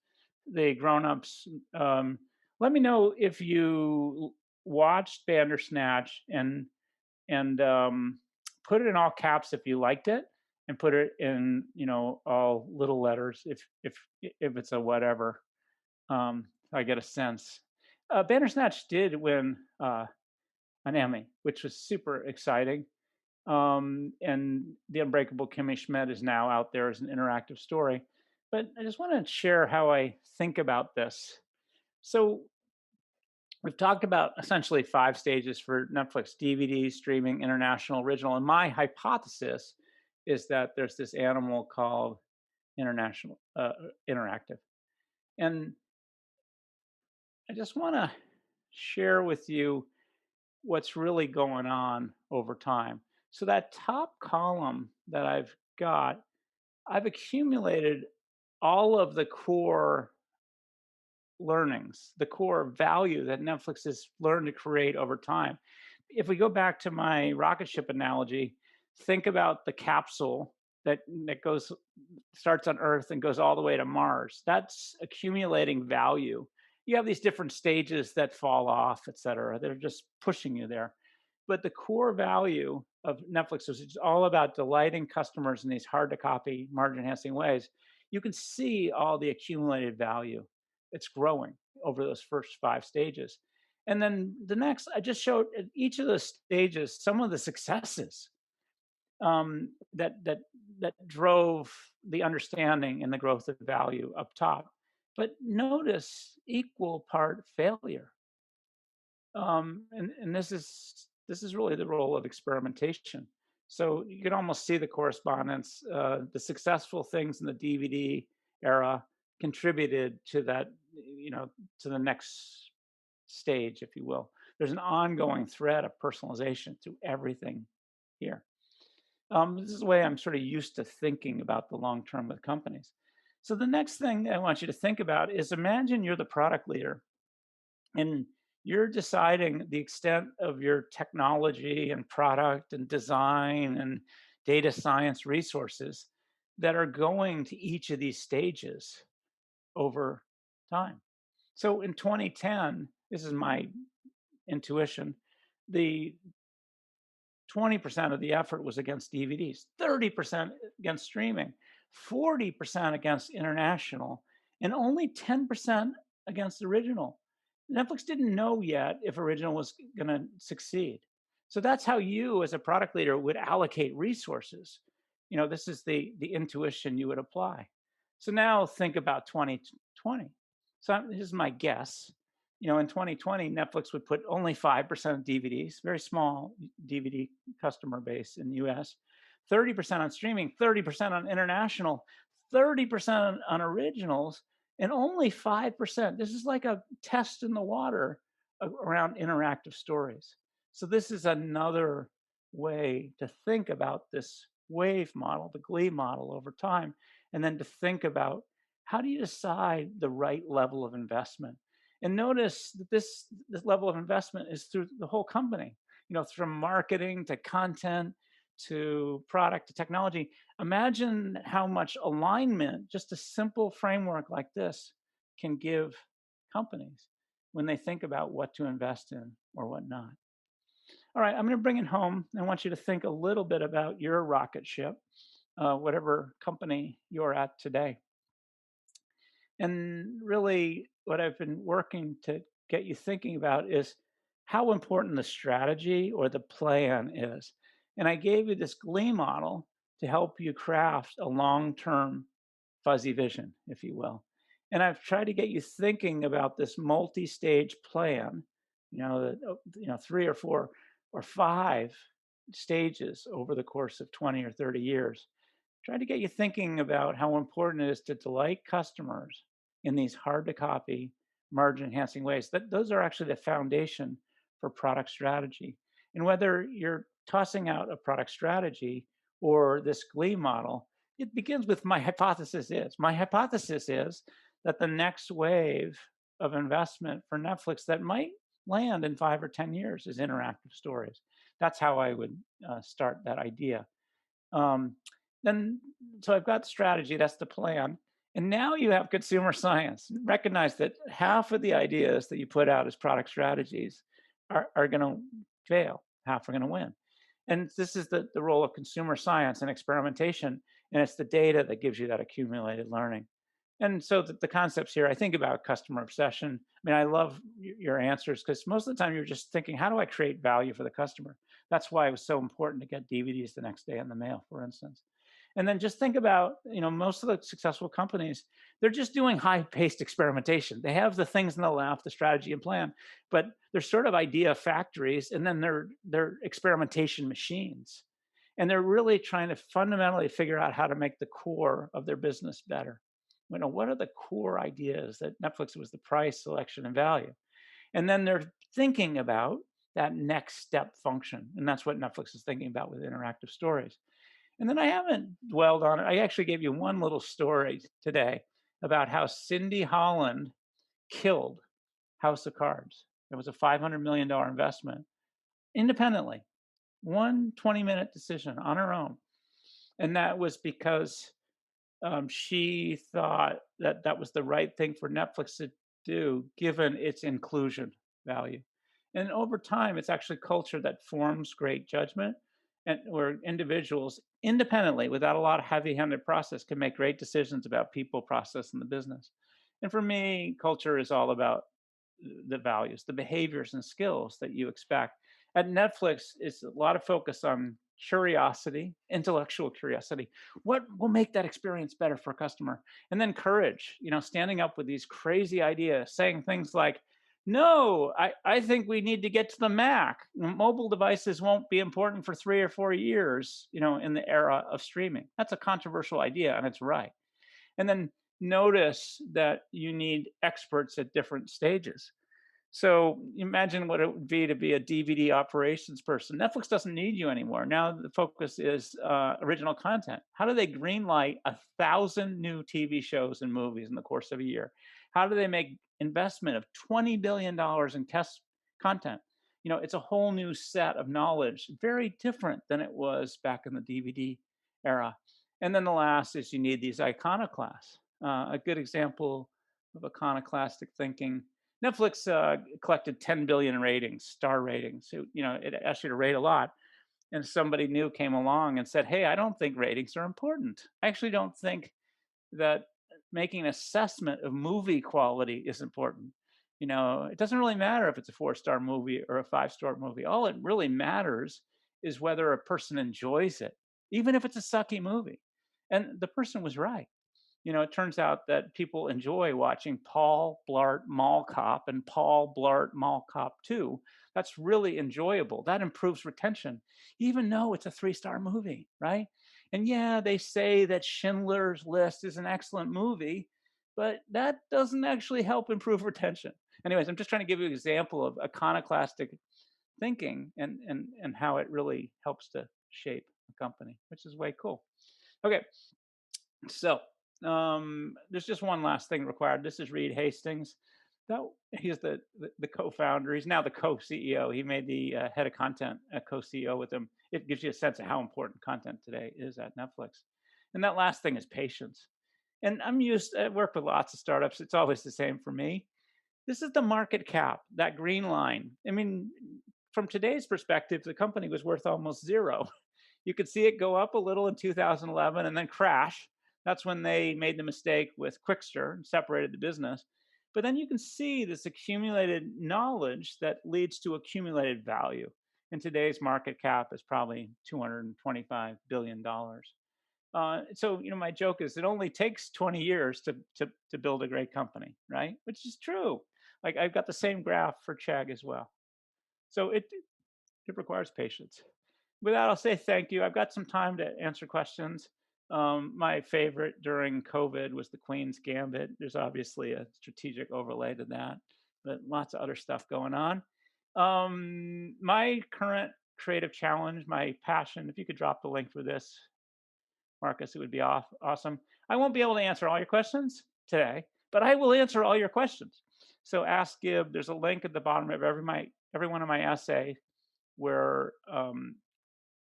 The grown-ups, let me know if you watched Bandersnatch and put it in all caps if you liked it, and put it in all little letters if it's a whatever. I get a sense. Bandersnatch did win an Emmy, which was super exciting. And The Unbreakable Kimmy Schmidt is now out there as an interactive story. But I just want to share how I think about this. So we've talked about essentially 5 stages for Netflix: DVD, streaming, international, original. And my hypothesis is that there's this animal called international, interactive. And I just want to share with you what's really going on over time. So that top column that I've accumulated all of the core learnings, the core value that Netflix has learned to create over time. If we go back to my rocket ship analogy, think about the capsule that starts on Earth and goes all the way to Mars. That's accumulating value. You have these different stages that fall off, et cetera. They're just pushing you there. But the core value of Netflix is all about delighting customers in these hard to copy, margin enhancing ways. You can see all the accumulated value. It's growing over those first 5 stages. And then the next, I just showed at each of those stages some of the successes that drove the understanding and the growth of value up top. But notice equal part failure. And this is really the role of experimentation. So you can almost see the correspondence. The successful things in the DVD era contributed to that, to the next stage, if you will. There's an ongoing thread of personalization through everything here. This is the way I'm sort of used to thinking about the long term with companies. So the next thing I want you to think about is, imagine you're the product leader and you're deciding the extent of your technology and product and design and data science resources that are going to each of these stages over time. So in 2010, this is my intuition, the 20% of the effort was against DVDs, 30% against streaming, 40% against international, and only 10% against original. Netflix didn't know yet if original was going to succeed. So that's how you, as a product leader, would allocate resources. This is the intuition you would apply. So now think about 2020. So this is my guess. In 2020, Netflix would put only 5% of DVDs, very small DVD customer base in the US, 30% on streaming, 30% on international, 30% on originals, and only 5%. This is like a test in the water around interactive stories. So this is another way to think about this wave model, the GLEe model over time, and then to think about, how do you decide the right level of investment? And notice that this level of investment is through the whole company, from marketing to content to product to technology. Imagine how much alignment just a simple framework like this can give companies. when they think about what to invest in or what not. All right, I'm going to bring it home. I want you to think a little bit about your rocket ship, whatever company you're at today. And really, what I've been working to get you thinking about is how important the strategy or the plan is. And I gave you this GLEe model to help you craft a long term fuzzy vision, if you will. And I've tried to get you thinking about this multi stage plan, three or four or five stages over the course of 20 or 30 years, trying to get you thinking about how important it is to delight customers in these hard to copy, margin enhancing ways. Those are actually the foundation for product strategy. And whether you're tossing out a product strategy or this GLEe model, it begins with my hypothesis is. My hypothesis is that the next wave of investment for Netflix that might land in 5 or 10 years is interactive stories. That's how I would start that idea. Um, then, so I've got strategy, that's the plan. And now you have consumer science. Recognize that half of the ideas that you put out as product strategies are going to fail, half are going to win. And this is the role of consumer science and experimentation. And it's the data that gives you that accumulated learning. And so the concepts here, I think about customer obsession. I mean, I love your answers because most of the time you're just thinking, how do I create value for the customer? That's why it was so important to get DVDs the next day in the mail, for instance. And then just think about, most of the successful companies, they're just doing high-paced experimentation. They have the things in the lab, the strategy and plan, but they're sort of idea factories, and then they're experimentation machines. And they're really trying to fundamentally figure out how to make the core of their business better. What are the core ideas that Netflix was the price, selection, and value? And then they're thinking about that next step function. And that's what Netflix is thinking about with interactive stories. And then I haven't dwelled on it. I actually gave you one little story today about how Cindy Holland killed House of Cards. It was a $500 million investment independently, one 20-minute decision on her own. And that was because she thought that that was the right thing for Netflix to do, given its inclusion value. And over time, it's actually culture that forms great judgment, and where individuals independently, without a lot of heavy-handed process, can make great decisions about people, process, and the business. And for me, culture is all about the values, the behaviors and skills that you expect. At Netflix, it's a lot of focus on curiosity, intellectual curiosity. What will make that experience better for a customer? And then courage, standing up with these crazy ideas, saying things like, no, I think we need to get to the Mac. Mobile devices won't be important for 3 or 4 years, in the era of streaming. That's a controversial idea, and it's right. And then notice that you need experts at different stages. So imagine what it would be to be a DVD operations person. Netflix doesn't need you anymore. Now the focus is original content. How do they greenlight 1,000 new TV shows and movies in the course of a year? How do they make investment of $20 billion in test content? It's a whole new set of knowledge, very different than it was back in the DVD era. And then the last is you need these iconoclasts. A good example of iconoclastic thinking. Netflix collected 10 billion ratings, star ratings. It asked you to rate a lot. And somebody new came along and said, hey, I don't think ratings are important. I actually don't think that making an assessment of movie quality is important. It doesn't really matter if it's a 4-star movie or a 5-star movie. All it really matters is whether a person enjoys it, even if it's a sucky movie. And the person was right. It turns out that people enjoy watching Paul Blart Mall Cop and Paul Blart Mall Cop 2. That's really enjoyable. That improves retention, even though it's a 3-star movie, right? And yeah, they say that Schindler's List is an excellent movie, but that doesn't actually help improve retention. Anyways, I'm just trying to give you an example of iconoclastic thinking and how it really helps to shape a company, which is way cool. Okay, so there's just one last thing required. This is Reid Hastings. He's the co-founder. He's now the co-CEO. He made the head of content a co-CEO with him. It gives you a sense of how important content today is at Netflix. And that last thing is patience. And I work with lots of startups. It's always the same for me. This is the market cap, that green line. I mean, from today's perspective, the company was worth almost zero. You could see it go up a little in 2011 and then crash. That's when they made the mistake with Quickster and separated the business. But then you can see this accumulated knowledge that leads to accumulated value. And today's market cap is probably $225 billion. So my joke is it only takes 20 years to build a great company, right? Which is true. Like I've got the same graph for Chegg as well. So it requires patience. With that, I'll say thank you. I've got some time to answer questions. My favorite during COVID was the Queen's Gambit. There's obviously a strategic overlay to that, but lots of other stuff going on. My current creative challenge, my passion, if you could drop the link for this, Marcus, it would be awesome. I won't be able to answer all your questions today, but I will answer all your questions. So ask Gib. There's a link at the bottom of every one of my essay where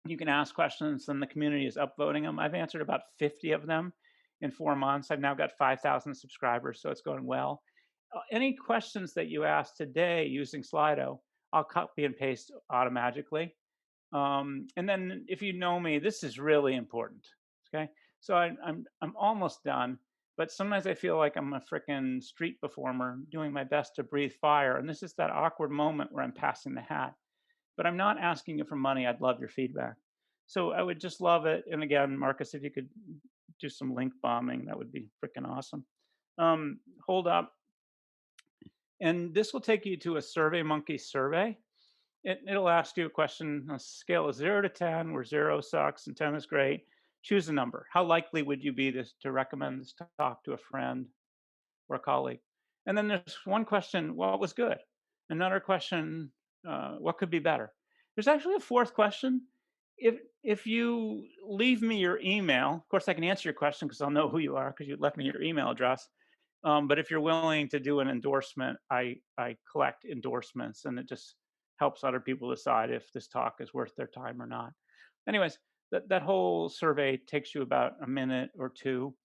you can ask questions and the community is upvoting them. I've answered about 50 of them in 4 months. I've now got 5,000 subscribers, so it's going well. Any questions that you ask today using Slido, I'll copy and paste automatically. And then if you know me, this is really important. Okay, so I'm almost done, but sometimes I feel like I'm a freaking street performer doing my best to breathe fire, and this is that awkward moment where I'm passing the hat. But I'm not asking you for money. I'd love your feedback. So I would just love it. And again, Marcus, if you could do some link bombing, that would be freaking awesome. Hold up. And this will take you to a SurveyMonkey survey. It'll ask you a question on a scale of 0 to 10, where 0 sucks and 10 is great. Choose a number. How likely would you be to recommend this talk to a friend or a colleague? And then there's one question, what was good? Another question, what could be better? There's actually a fourth question. If you leave me your email, of course I can answer your question because I'll know who you are because you left me your email address. But if you're willing to do an endorsement, I collect endorsements, and it just helps other people decide if this talk is worth their time or not. Anyways, that whole survey takes you about a minute or two,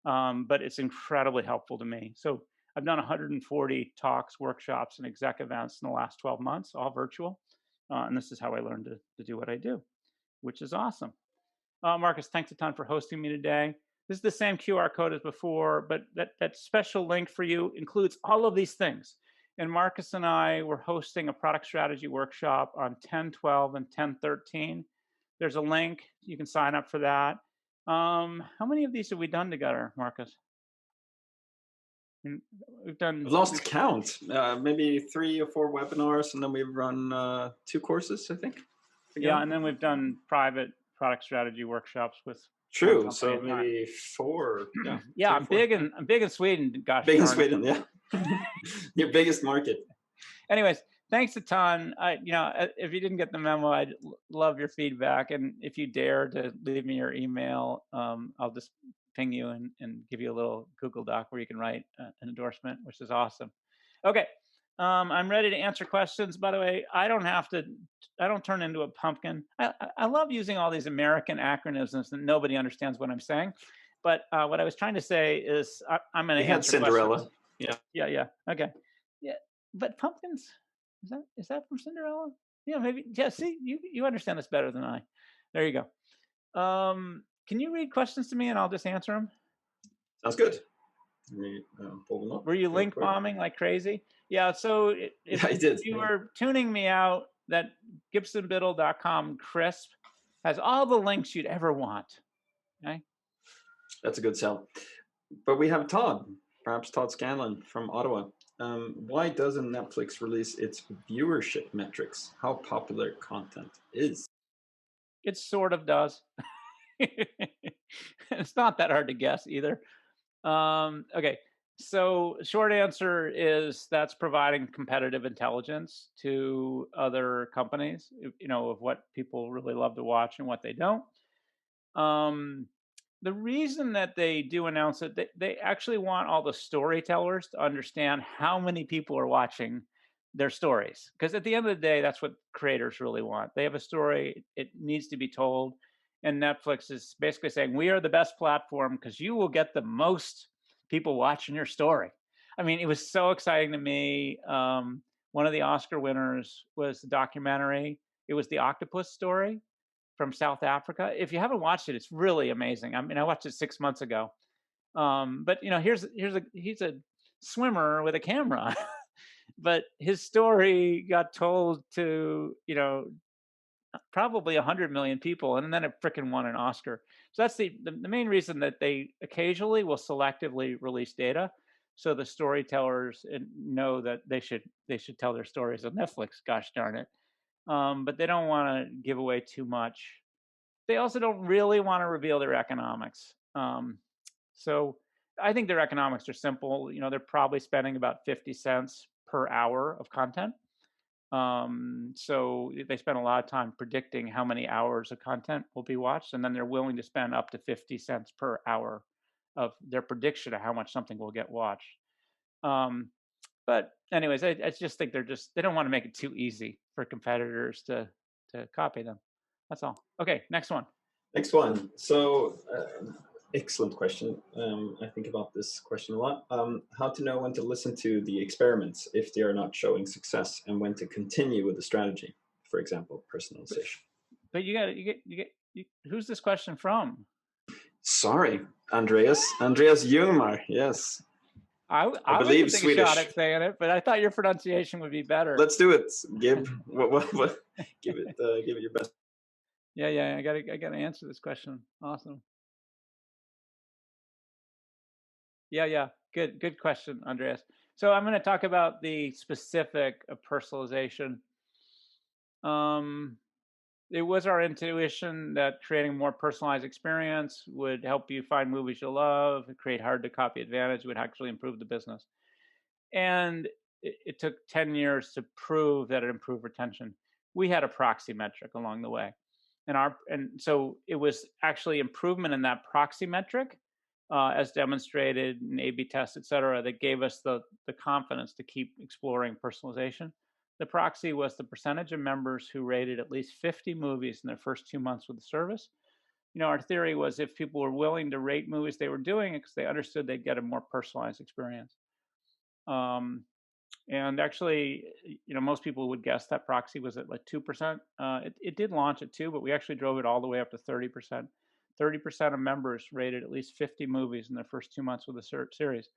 but it's incredibly helpful to me. So I've done 140 talks, workshops, and exec events in the last 12 months, all virtual. And this is how I learned to do what I do, which is awesome. Marcus, thanks a ton for hosting me today. This is the same QR code as before, but that special link for you includes all of these things. And Marcus and I were hosting a product strategy workshop on 10/12 and 10/13. There's a link. You can sign up for that. How many of these have we done together, Marcus? We've done. I've lost count. Maybe 3 or 4 webinars, and then we've run 2 courses, I think. Yeah, and then we've done private product strategy workshops with. True. So maybe 4. Yeah. Yeah, I'm big in Sweden. Gosh, big in Sweden. Yeah. Your biggest market. Anyways, thanks a ton. If you didn't get the memo, I'd love your feedback, and if you dare to leave me your email, I'll just ping you and give you a little Google Doc where you can write an endorsement, which is awesome. Okay, I'm ready to answer questions. By the way, I don't turn into a pumpkin. I love using all these American acronyms and nobody understands what I'm saying. But what I was trying to say is I'm going to answer Cinderella. questions. Yeah. Okay. Yeah, but pumpkins, is that from Cinderella? Yeah, maybe. Yeah, see, you understand this better than I. There you go. Can you read questions to me and I'll just answer them? Sounds good. Let me pull them up. Were you link bombing like crazy? Yeah, so if you were tuning me out, that GibsonBiddle.com crisp has all the links you'd ever want. Okay? That's a good sell. But we have Todd, perhaps Todd Scanlon from Ottawa. Why doesn't Netflix release its viewership metrics? How popular content is? It sort of does. It's not that hard to guess either. Okay, so short answer is that's providing competitive intelligence to other companies, of what people really love to watch and what they don't. The reason that they do announce it, they actually want all the storytellers to understand how many people are watching their stories. Because at the end of the day, that's what creators really want. They have a story, it needs to be told. And Netflix is basically saying, we are the best platform because you will get the most people watching your story. I mean, it was so exciting to me. One of the Oscar winners was the documentary. It was the octopus story from South Africa. If you haven't watched it, it's really amazing. I mean, I watched it 6 months ago. But he's a swimmer with a camera, but his story got told to probably 100 million people, and then it frickin' won an Oscar. So that's the main reason that they occasionally will selectively release data, so the storytellers know that they should tell their stories on Netflix. Gosh darn it! But they don't want to give away too much. They also don't really want to reveal their economics. So I think their economics are simple. They're probably spending about 50 cents per hour of content. So they spend a lot of time predicting how many hours of content will be watched, and then they're willing to spend up to 50 cents per hour of their prediction of how much something will get watched. But anyways, I just think they don't want to make it too easy for competitors to copy them. That's all. Okay, next one. Next one. So, excellent question. I think about this question a lot. How to know when to listen to the experiments if they are not showing success, and when to continue with the strategy, for example, personalization. But who's this question from? Sorry, Andreas Jungmar. Yes. I believe was take Swedish. a shot at saying it, but I thought your pronunciation would be better. Let's do it. Give it your best. Yeah. I gotta answer this question. Awesome. Yeah. Good question, Andreas. So I'm going to talk about the specific of personalization. It was our intuition that creating more personalized experience would help you find movies you love, create hard to copy advantage, would actually improve the business. And it took 10 years to prove that it improved retention. We had a proxy metric along the way. And so it was actually improvement in that proxy metric, as demonstrated in A/B tests, et cetera, that gave us the confidence to keep exploring personalization. The proxy was the percentage of members who rated at least 50 movies in their first 2 months with the service. Our theory was if people were willing to rate movies, they were doing it because they understood they'd get a more personalized experience. And actually, most people would guess that proxy was at like 2%. It did launch at 2, but we actually drove it all the way up to 30%. 30% of members rated at least 50 movies in their first 2 months with the series.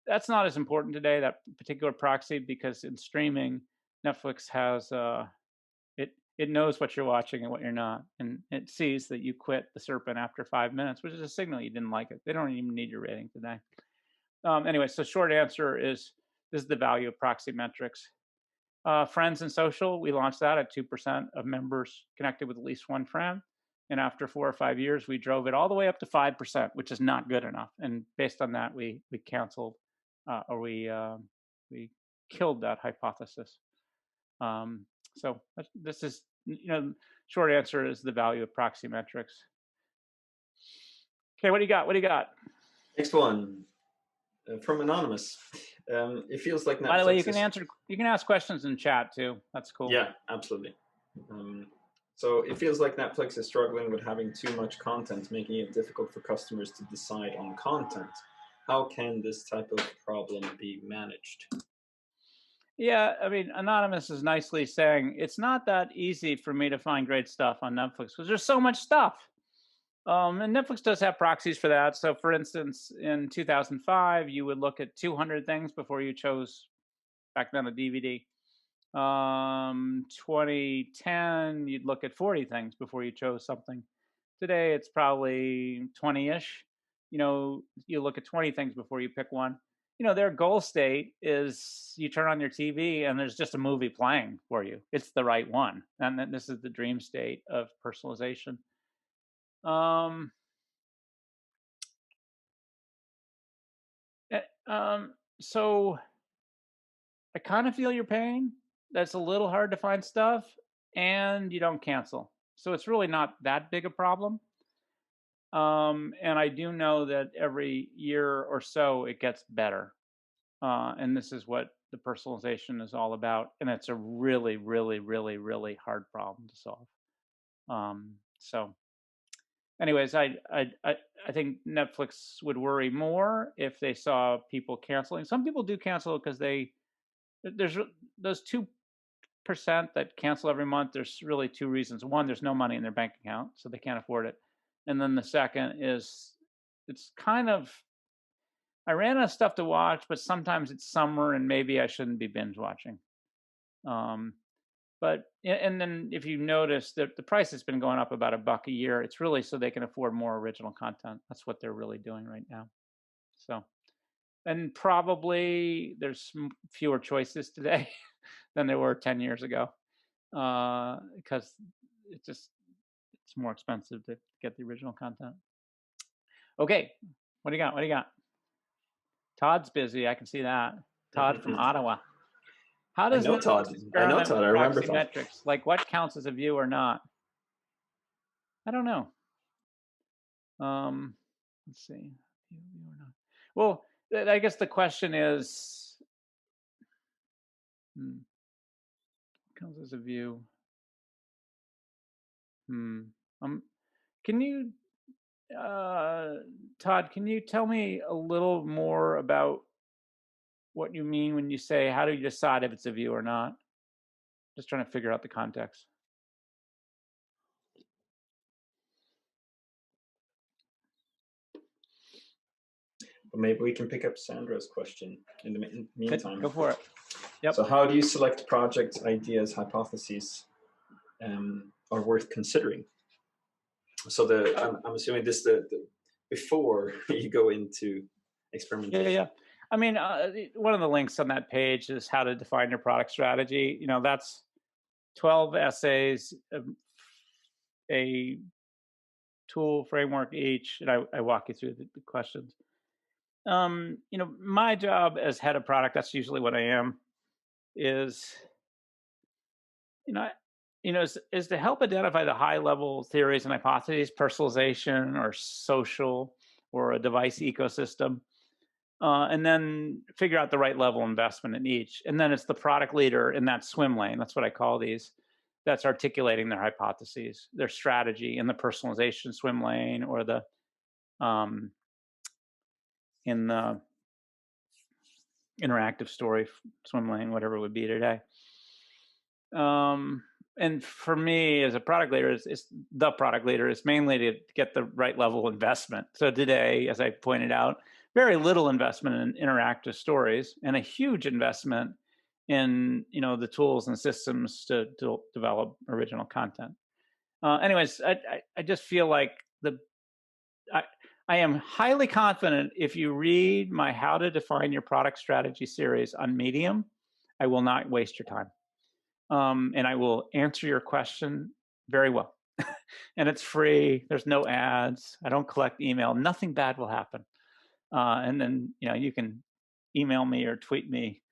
That's not as important today, that particular proxy, because in streaming, Netflix has it knows what you're watching and what you're not, and it sees that you quit The Serpent after 5 minutes, which is a signal you didn't like it. They don't even need your rating today. Anyway, so short answer is this is the value of proxy metrics. Friends and social, we launched that at 2% of members connected with at least one friend. And after 4 or 5 years, we drove it all the way up to 5%, which is not good enough. And based on that, we canceled or we killed that hypothesis. So this is, short answer is the value of proxy metrics. Okay, what do you got? Next one from Anonymous. It feels like Netflix. By the way, you can ask questions in chat too. That's cool. Yeah, absolutely. So it feels like Netflix is struggling with having too much content, making it difficult for customers to decide on content. How can this type of problem be managed? Yeah, I mean, Anonymous is nicely saying it's not that easy for me to find great stuff on Netflix because there's so much stuff. And Netflix does have proxies for that. So, for instance, in 2005, you would look at 200 things before you chose, back then, a DVD. 2010, you'd look at 40 things before you chose something. Today, it's probably 20-ish. You look at 20 things before you pick one. Their goal state is you turn on your TV and there's just a movie playing for you. It's the right one. And then this is the dream state of personalization. So I kind of feel your pain. That's a little hard to find stuff, and you don't cancel. So it's really not that big a problem. And I do know that every year or so it gets better. And this is what the personalization is all about. And it's a really, really, really, really hard problem to solve. So anyways, I think Netflix would worry more if they saw people canceling. Some people do cancel because there's those 2% that cancel every month. There's really two reasons. One, there's no money in their bank account, so they can't afford it. And then the second is it's kind of, I ran out of stuff to watch, but sometimes it's summer and maybe I shouldn't be binge watching. But and then if you notice that the price has been going up about $1 a year, it's really so they can afford more original content. That's what they're really doing right now. So, and probably there's fewer choices today than there were 10 years ago, because it's more expensive to get the original content. Okay, what do you got? What do you got? Todd's busy. I can see that. Todd from Ottawa. How does Todd. I know Todd. I remember Todd. Metrics, like what counts as a view or not? I don't know. Let's see. View or not. Well, I guess the question is, counts as a view. Can you, Todd? Can you tell me a little more about what you mean when you say, how do you decide if it's a view or not? Just trying to figure out the context. Well, maybe we can pick up Sandra's question in the meantime. Go for it. Yep. So how do you select projects, ideas, hypotheses are worth considering? So I'm assuming this the before you go into experimentation. Yeah. I mean, one of the links on that page is how to define your product strategy. You know, that's 12 essays, a tool framework each, and I walk you through the questions. You know, my job as head of product, that's usually what I am, is is to help identify the high level theories and hypotheses, personalization or social or a device ecosystem, and then figure out the right level of investment in each. And then it's the product leader in that swim lane, that's what I call these, that's articulating their hypotheses, their strategy in the personalization swim lane, or the in the interactive story swim lane, whatever it would be today. And for me as a product leader, is the product leader is mainly to get the right level of investment. So today, as I pointed out, very little investment in interactive stories and a huge investment in the tools and systems to develop original content. Anyways, I just feel like I am highly confident if you read my How to Define Your Product Strategy series on Medium, I will not waste your time. And I will answer your question very well. And it's free. There's no ads. I don't collect email. Nothing bad will happen. And then, you can email me or tweet me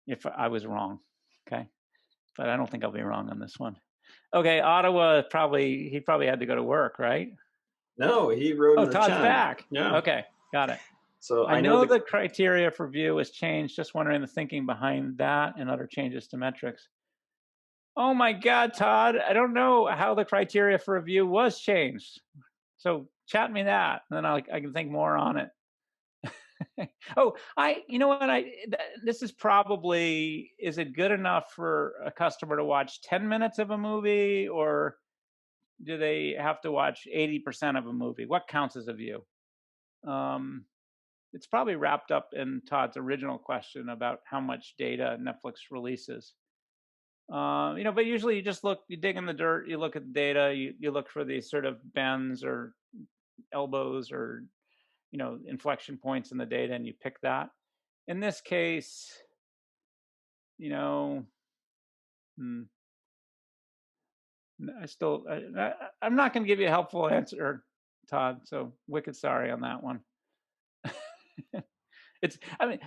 if I was wrong. Okay. But I don't think I'll be wrong on this one. Okay. Ottawa, he probably had to go to work, right? No, he wrote in the Todd's chat. back. Yeah. Okay. Got it. So I know the criteria for view has changed. Just wondering the thinking behind that and other changes to metrics. Oh my God, Todd, I don't know how the criteria for a view was changed. So chat me that, and then I can think more on it. Oh, this is probably, is it good enough for a customer to watch 10 minutes of a movie, or do they have to watch 80% of a movie? What counts as a view? It's probably wrapped up in Todd's original question about how much data Netflix releases. But usually you dig in the dirt, you look at the data, you look for these sort of bends or elbows or, inflection points in the data, and you pick that. In this case, I'm not going to give you a helpful answer, Todd. So wicked sorry on that one. The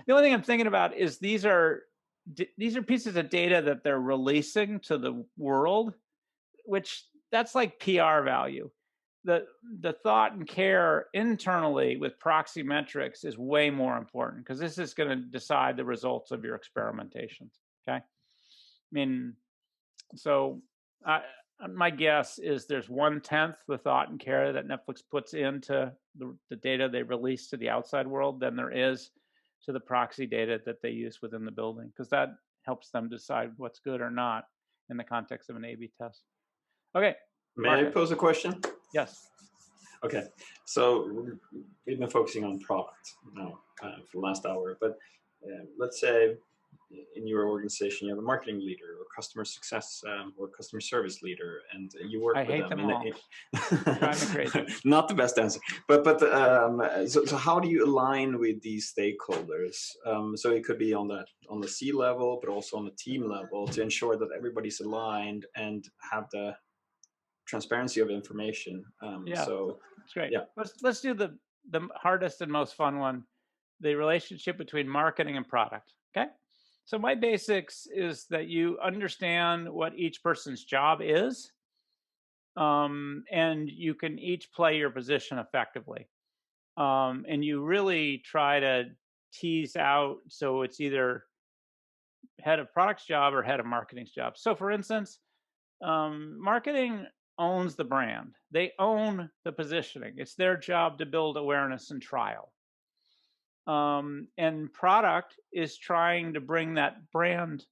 only thing I'm thinking about is these are pieces of data that they're releasing to the world, which that's like PR value. The thought and care internally with proxy metrics is way more important, because this is going to decide the results of your experimentations. Okay. So my guess is there's 1/10 the thought and care that Netflix puts into the data they release to the outside world than there is to the proxy data that they use within the building, because that helps them decide what's good or not in the context of an A/B test. Okay, May I market. pose a question? Yes. Okay, so we've been focusing on product now for the last hour, but let's say in your organization you have a marketing leader or customer success or customer service leader, and you work I with hate them. them all. They drive me crazy. Not the best answer, but so how do you align with these stakeholders? So it could be on the C level, but also on the team level, to ensure that everybody's aligned and have the transparency of information. Yeah, So it's great. yeah. Let's do the hardest and most fun one, the relationship between marketing and product. Okay. So my basics is that you understand what each person's job is, and you can each play your position effectively. And you really try to tease out so it's either head of product's job or head of marketing's job. So, for instance, marketing owns the brand. They own the positioning. It's their job to build awareness and trial. And product is trying to bring that brand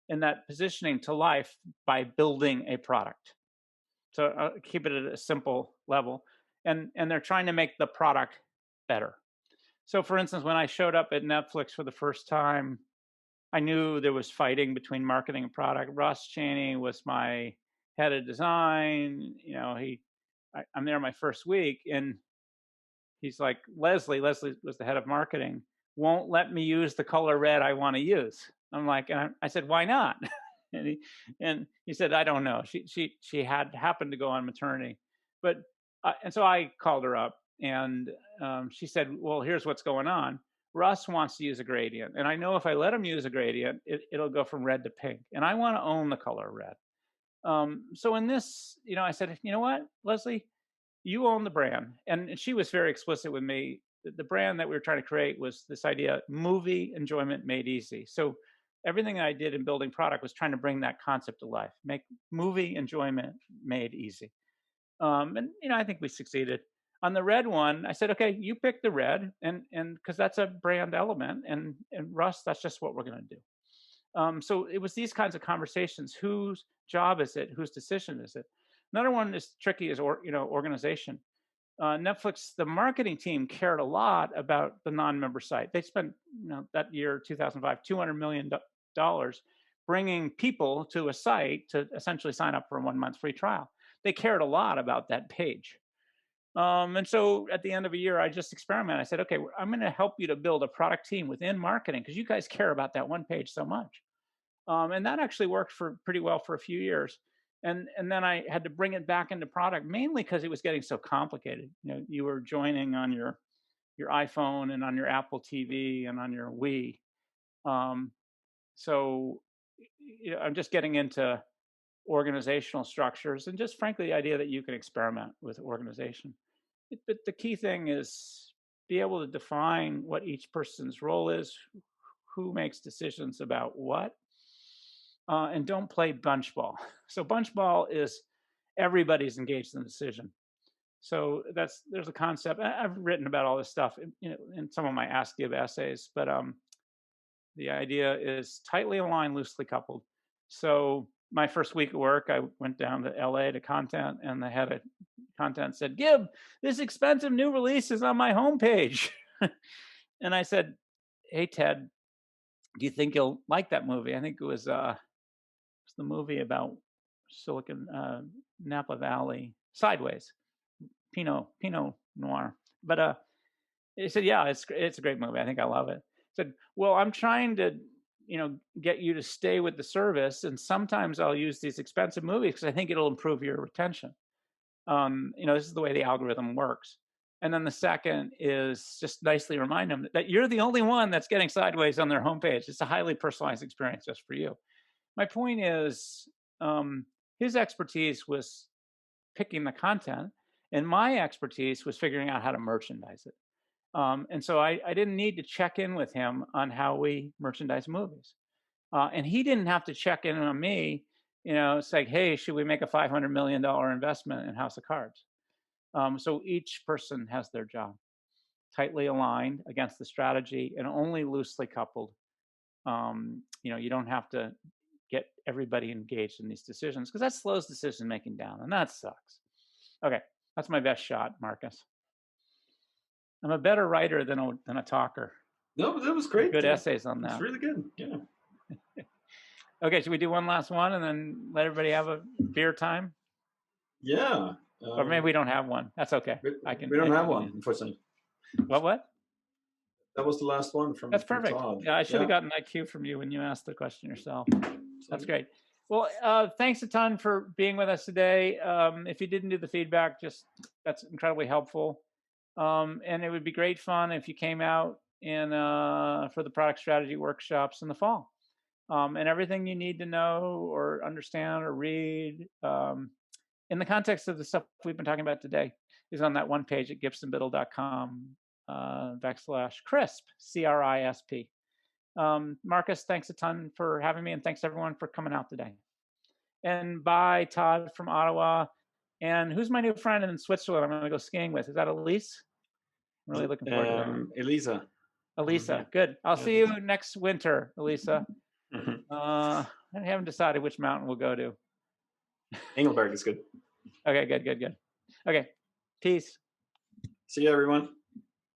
and that positioning to life by building a product. So keep it at a simple level, and they're trying to make the product better. So, for instance, when I showed up at Netflix for the first time, I knew there was fighting between marketing and product. Russ Chaney was my head of design. I'm there my first week, and he's like, Leslie was the head of marketing, won't let me use the color red I want to use. I'm like, and I said, why not? and he said, I don't know. She had happened to go on maternity, but and so I called her up, and she said, well, here's what's going on. Russ wants to use a gradient, and I know if I let him use a gradient, it'll go from red to pink, and I want to own the color red. So in this, I said, you know what, Leslie, you own the brand. And she was very explicit with me. The brand that we were trying to create was this idea: movie enjoyment made easy. So everything I did in building product was trying to bring that concept to life, make movie enjoyment made easy. And I think we succeeded. On the red one, I said, okay, you pick the red, and because that's a brand element, and Russ, that's just what we're going to do. So it was these kinds of conversations. Whose job is it? Whose decision is it? Another one is tricky is organization. Netflix, the marketing team cared a lot about the non-member site. They spent that year 2005 $200 million bringing people to a site to essentially sign up for a 1-month free trial. They cared a lot about that page. And so at the end of a year, I just experimented. I said, okay, I'm going to help you to build a product team within marketing because you guys care about that one page so much. And that actually worked for pretty well for a few years. And then I had to bring it back into product, mainly because it was getting so complicated. You were joining on your iPhone and on your Apple TV and on your Wii. So I'm just getting into organizational structures and just frankly the idea that you can experiment with organization. But the key thing is be able to define what each person's role is, who makes decisions about what, and don't play bunch ball. So bunch ball is everybody's engaged in the decision. So there's a concept. I've written about all this stuff in some of my Ask Gib essays, but the idea is tightly aligned, loosely coupled. So my first week of work, I went down to LA to content, and the head of content said, Gib, this expensive new release is on my homepage. And I said, hey, Ted, do you think you'll like that movie? I think it was the movie about Napa Valley, Sideways, Pinot Noir. But he said, yeah, it's a great movie. I think I love it. I said, well, I'm trying to get you to stay with the service, and sometimes I'll use these expensive movies because I think it'll improve your retention. This is the way the algorithm works. And then the second is just nicely remind them that you're the only one that's getting Sideways on their homepage. It's a highly personalized experience just for you. My point is, his expertise was picking the content, and my expertise was figuring out how to merchandise it. And so I didn't need to check in with him on how we merchandise movies. And he didn't have to check in on me It's like, hey, should we make a $500 million investment in House of Cards? So each person has their job, tightly aligned against the strategy and only loosely coupled. You don't have to get everybody engaged in these decisions because that slows decision making down, and that sucks. Okay, that's my best shot, Marcus. I'm a better writer than a talker. No, that was great. Good essays on that. It's really good. Yeah. Okay, should we do one last one and then let everybody have a beer time? Yeah. Or maybe we don't have one. That's okay. We don't have one, unfortunately. What? That was the last one from. That's perfect. Todd. Yeah, I should have gotten that cue from you when you asked the question yourself. That's great. Well, thanks a ton for being with us today. If you didn't do the feedback, that's incredibly helpful. And it would be great fun if you came out for the product strategy workshops in the fall. And everything you need to know or understand or read in the context of the stuff we've been talking about today is on that one page at gibsonbiddle.com /CRISP, CRISP. Marcus, thanks a ton for having me, and thanks everyone for coming out today. And bye, Todd from Ottawa. And who's my new friend in Switzerland I'm going to go skiing with? Is that Elise? I'm really looking forward to that. Elisa. Elisa, good. I'll see you next winter, Elisa. I haven't decided which mountain we'll go to. Engelberg is good. Okay, good. Okay, peace. See you, everyone.